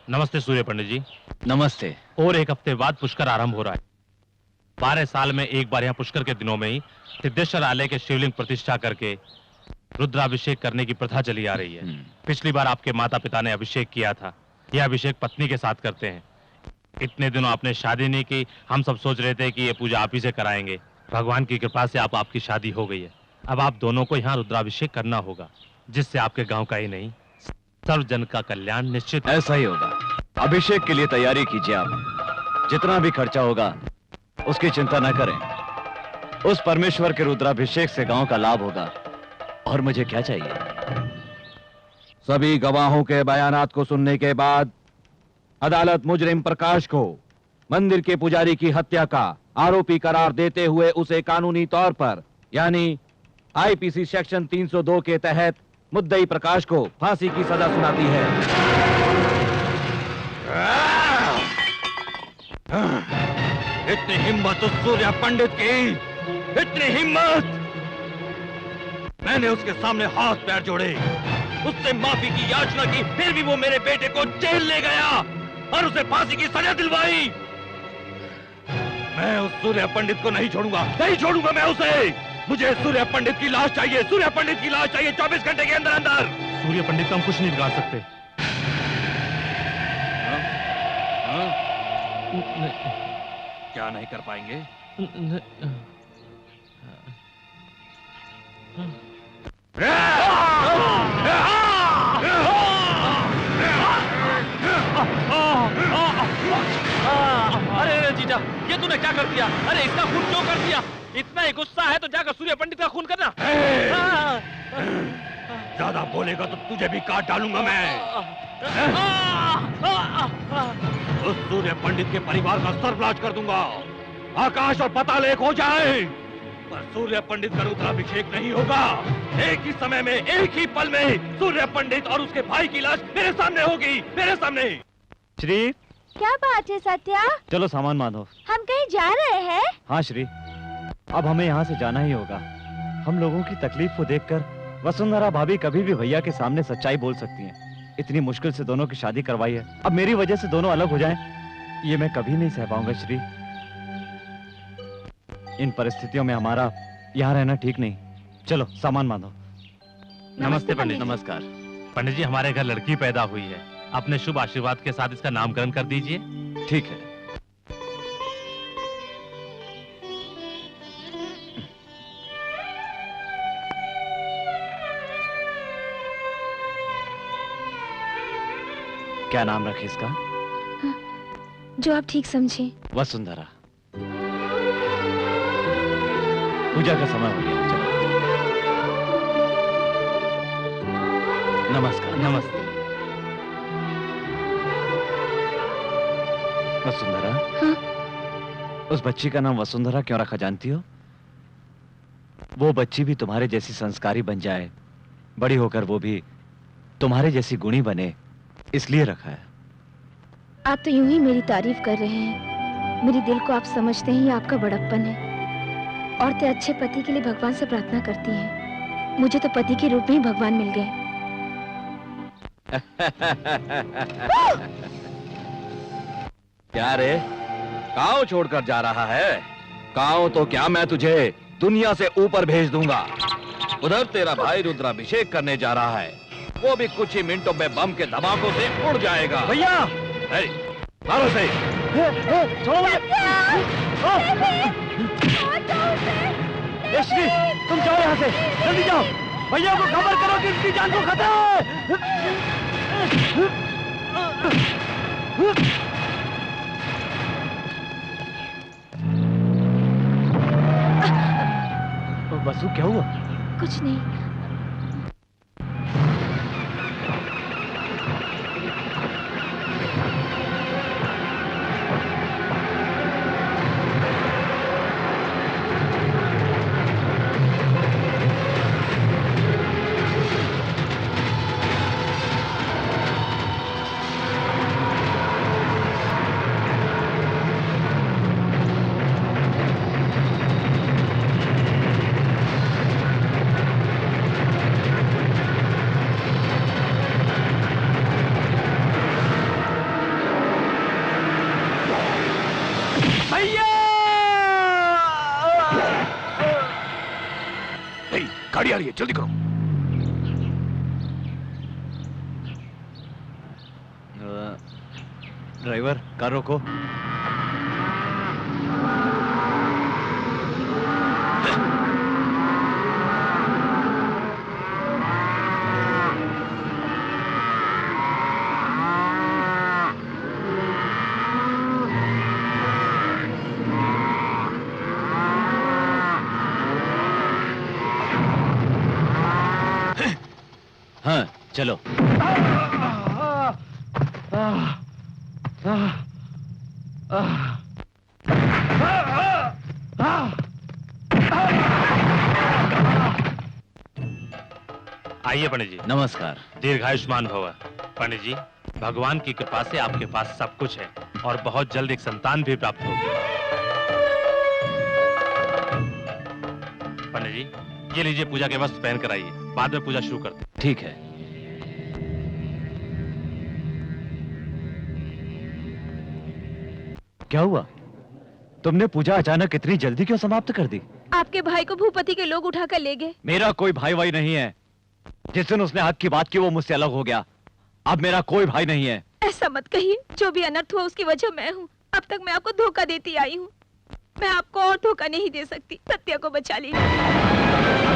नमस्ते सूर्य पंडित जी। नमस्ते। और 1 हफ्ते बाद पुष्कर आरंभ हो रहा है। 12 साल में एक बार यहाँ पुष्कर के दिनों में ही सिद्धेश्वर आलय के शिवलिंग प्रतिष्ठा करके रुद्राभिषेक करने की प्रथा चली आ रही है। पिछली बार आपके माता पिता ने अभिषेक किया था, यह अभिषेक पत्नी के साथ करते हैं। इतने दिनों आपने शादी नहीं की, हम सब सोच रहे थे कि ये पूजा आप ही से कराएंगे। भगवान की कृपा से आपकी शादी हो गई है। अब आप दोनों को यहाँ रुद्राभिषेक करना होगा, जिससे आपके गाँव का ही नहीं सर्व जन का कल्याण निश्चित। ऐसा ही होगा। अभिषेक के लिए तैयारी कीजिए आप। जितना भी खर्चा होगा उसकी चिंता न करें। उस परमेश्वर के रुद्राभिषेक से गांव का लाभ होगा। और मुझे क्या चाहिए? सभी गवाहों के बयानात को सुनने के बाद अदालत मुजरिम प्रकाश को मंदिर के पुजारी की हत्या का आरोपी करार देते हुए उसे कानूनी तौर पर यानी आईपीसी सेक्शन 302 के तहत मुद्दई प्रकाश को फांसी की सजा सुनाती है। इतनी हिम्मत उस सूर्य पंडित की, इतनी हिम्मत! मैंने उसके सामने हाथ पैर जोड़े, उससे माफी की याचना की, फिर भी वो मेरे बेटे को जेल ले गया और उसे फांसी की सजा दिलवाई। मैं उस सूर्य पंडित को नहीं छोड़ूंगा, नहीं छोड़ूंगा मैं उसे। मुझे सूर्य पंडित की लाश चाहिए, सूर्य पंडित की लाश चाहिए 24 घंटे के अंदर अंदर। सूर्य पंडित को हम कुछ नहीं बिगाड़ सकते। क्या नहीं कर पाएंगे? अरे जीजा, ये तूने क्या कर दिया? अरे इसका खून क्यों कर दिया? इतना ही गुस्सा है तो जाकर सूर्य पंडित का खून करना। ज्यादा बोलेगा तो तुझे भी काट डालूंगा मैं। उस सूर्य पंडित के परिवार का सर्वनाश कर दूंगा। आकाश और पाताल एक हो जाए, पर सूर्य पंडित का रुद्राभिषेक नहीं होगा। एक ही समय में, एक ही पल में सूर्य पंडित और उसके भाई की लाश मेरे सामने होगी, मेरे सामने। श्री, क्या बात है सत्या? चलो सामान बांधो। हम कहीं जा रहे हैं? हाँ श्री, अब हमें यहाँ से जाना ही होगा। हम लोगों की तकलीफ को देखकर वसुंधरा भाभी कभी भी भैया के सामने सच्चाई बोल सकती हैं। इतनी मुश्किल से दोनों की शादी करवाई है, अब मेरी वजह से दोनों अलग हो जाएं, ये मैं कभी नहीं सह पाऊंगा श्री। इन परिस्थितियों में हमारा यहाँ रहना ठीक नहीं। चलो सामान बांधो। नमस्ते पंडित। नमस्कार पंडित जी, हमारे घर लड़की पैदा हुई है, अपने शुभ आशीर्वाद के साथ इसका नामकरण कर दीजिए। ठीक है। क्या नाम रखे इसका? जो आप ठीक समझे। वसुंधरा। पूजा का समय हो गया, चलो। नमस्कार। नमस्ते। वसुंधरा। हाँ? उस बच्ची का नाम वसुंधरा क्यों रखा जानती हो? वो बच्ची भी तुम्हारे जैसी संस्कारी बन जाए, बड़ी होकर वो भी तुम्हारे जैसी गुणी बने, इसलिए रखा है। आप तो यूं ही मेरी तारीफ कर रहे हैं। मेरे दिल को आप समझते हैं, ये आपका बड़प्पन है। औरतें अच्छे पति के लिए भगवान से प्रार्थना करती हैं। मुझे तो पति के रूप में ही भगवान मिल गए। क्या रे, गांव छोड़कर जा रहा है? गांव तो क्या, मैं तुझे दुनिया से ऊपर भेज दूंगा। उधर तेरा भाई रुद्राभिषेक करने जा रहा है, वो भी कुछ ही मिनटों में बम के धमाकों से उड़ जाएगा। भैया मारो से। यश्वी, तुम जाओ यहाँ से, जल्दी जाओ। भैया को खबर करो कि इसकी जान को खतरा है। बसु, क्या हुआ? कुछ नहीं। गाड़ी आ रही है, जल्दी करो। ड्राइवर, कार रोको। हाँ, चलो। आइए पंडित जी। नमस्कार। दीर्घायुष्मान भव। पंडित जी, भगवान की कृपा से आपके पास सब कुछ है और बहुत जल्द एक संतान भी प्राप्त होगी। पंडित जी, ये लीजिए, पूजा के वस्त्र पहन कर आइए, बाद में पूजा शुरू करते हैं। ठीक है। क्या हुआ? तुमने पूजा अचानक इतनी जल्दी क्यों समाप्त कर दी? आपके भाई को भूपति के लोग उठाकर ले गए। मेरा कोई भाई वाई नहीं है। जिस दिन उसने हक की बात की वो मुझसे अलग हो गया। अब मेरा कोई भाई नहीं है। ऐसा मत कहिए, जो भी अनर्थ हुआ उसकी वजह मैं हूँ। अब तक मैं आपको धोखा देती आई हूँ। मैं आपको और धोखा नहीं दे सकती। सत्या को बचा लीजिए।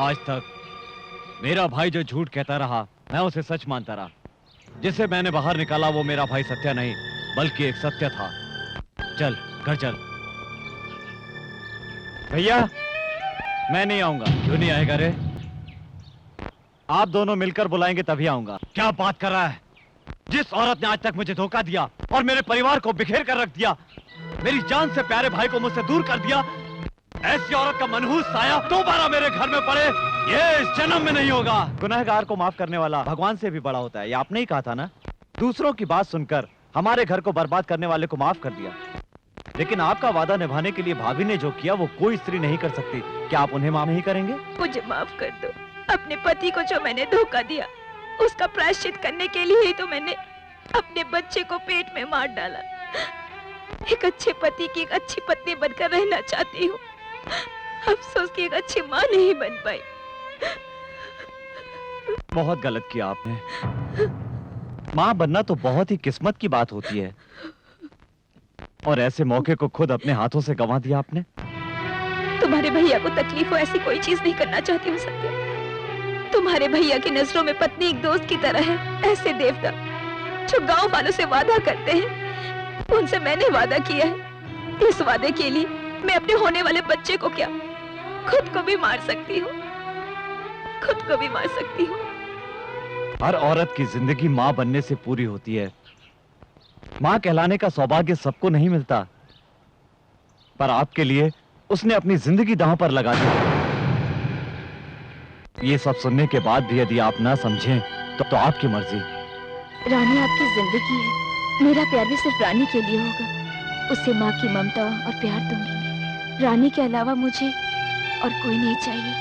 आज तक मेरा भाई जो झूठ कहता रहा मैं उसे सच मानता रहा। जिसे मैंने बाहर निकाला वो मेरा भाई सत्या नहीं बल्कि एक सत्य था। चल घर चल। भैया मैं नहीं आऊंगा। क्यों नहीं आएगा रे? आप दोनों मिलकर बुलाएंगे तभी आऊंगा। क्या बात कर रहा है? जिस औरत ने आज तक मुझे धोखा दिया और मेरे परिवार को बिखेर कर रख दिया, मेरी जान से प्यारे भाई को मुझसे दूर कर दिया, ऐसी औरत का मनहूस साया दोबारा मेरे घर में पड़े, ये इस जन्म में नहीं होगा। गुनहगार को माफ करने वाला भगवान से भी बड़ा होता है, ये आपने ही कहा था ना। दूसरों की बात सुनकर हमारे घर को बर्बाद करने वाले को माफ कर दिया, लेकिन आपका वादा निभाने के लिए भाभी ने जो किया वो कोई स्त्री नहीं कर सकती। क्या आप उन्हें माफ नहीं करेंगे? मुझे माफ कर दो। अपने पति को जो मैंने धोखा दिया उसका प्रायश्चित करने के लिए ही तो मैंने अपने बच्चे को पेट में मार डाला। एक अच्छे पति की एक अच्छी पत्नी बनकर रहना चाहती हूँ। अफसोस की एक अच्छी माँ नहीं बन पाई। बहुत गलत किया आपने। माँ बनना तो बहुत ही किस्मत की बात होती है, और ऐसे मौके को खुद अपने हाथों से गंवा दिया आपने। तुम्हारे भैया को तकलीफ हो ऐसी कोई चीज नहीं करना चाहती हूँ सत्या। तुम्हारे भैया की नजरों में पत्नी एक दोस्त की तरह है। ऐसे देवता जो गांव वालों से वादा करते हैं, उनसे मैंने वादा किया है। इस वादे के लिए मैं अपने होने वाले बच्चे को क्या खुद को भी मार सकती हूँ। खुद को भी मार सकती हूँ। हर औरत की जिंदगी माँ बनने से पूरी होती है। माँ कहलाने का सौभाग्य सबको नहीं मिलता, पर आपके लिए उसने अपनी जिंदगी दांव पर लगा दी। ये सब सुनने के बाद भी यदि आप ना समझें तो आपकी मर्जी। रानी आपकी जिंदगी है, मेरा प्यार भी सिर्फ रानी के लिए होगा। उसे माँ की ममता और प्यार दूंगी। रानी के अलावा मुझे और कोई नहीं चाहिए।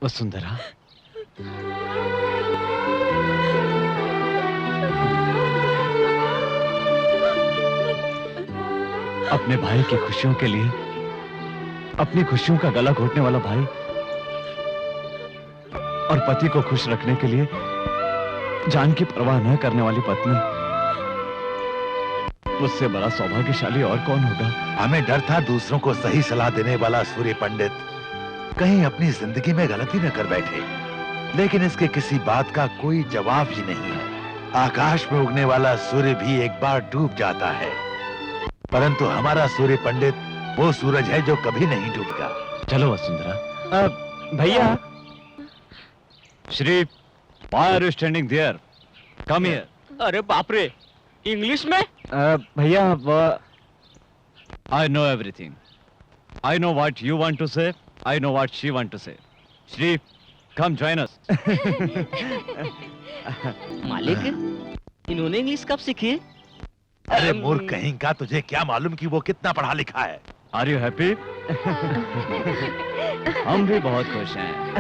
वसुंधरा, अपने भाई की खुशियों के लिए अपनी खुशियों का गला घोटने वाला भाई और पति को खुश रखने के लिए जान की परवाह न करने वाली पत्नी, उससे बड़ा सौभाग्यशाली और कौन होगा? हमें डर था दूसरों को सही सलाह देने वाला सूर्य पंडित कहीं अपनी जिंदगी में गलती न कर बैठे, लेकिन इसके किसी बात का कोई जवाब ही नहीं है। आकाश में उगने वाला सूर्य भी एक बार डूब जाता है, परंतु हमारा सूर्य पंडित वो सूरज है जो कभी नहीं डूबेगा। चलो वसुंधरा। भैया, Shri, why are you standing there? Come here. अरे बाप रे, इंग्लिश में? भैया, I know everything. I know what you want to say. I know what she want to say. Shri, come join us. मालिक, इन्होंने इंग्लिश कब सीखी? अरे मूर्ख कहीं का, तुझे क्या मालूम कि वो कितना पढ़ा लिखा है? Are you happy? हम भी बहुत खुश हैं।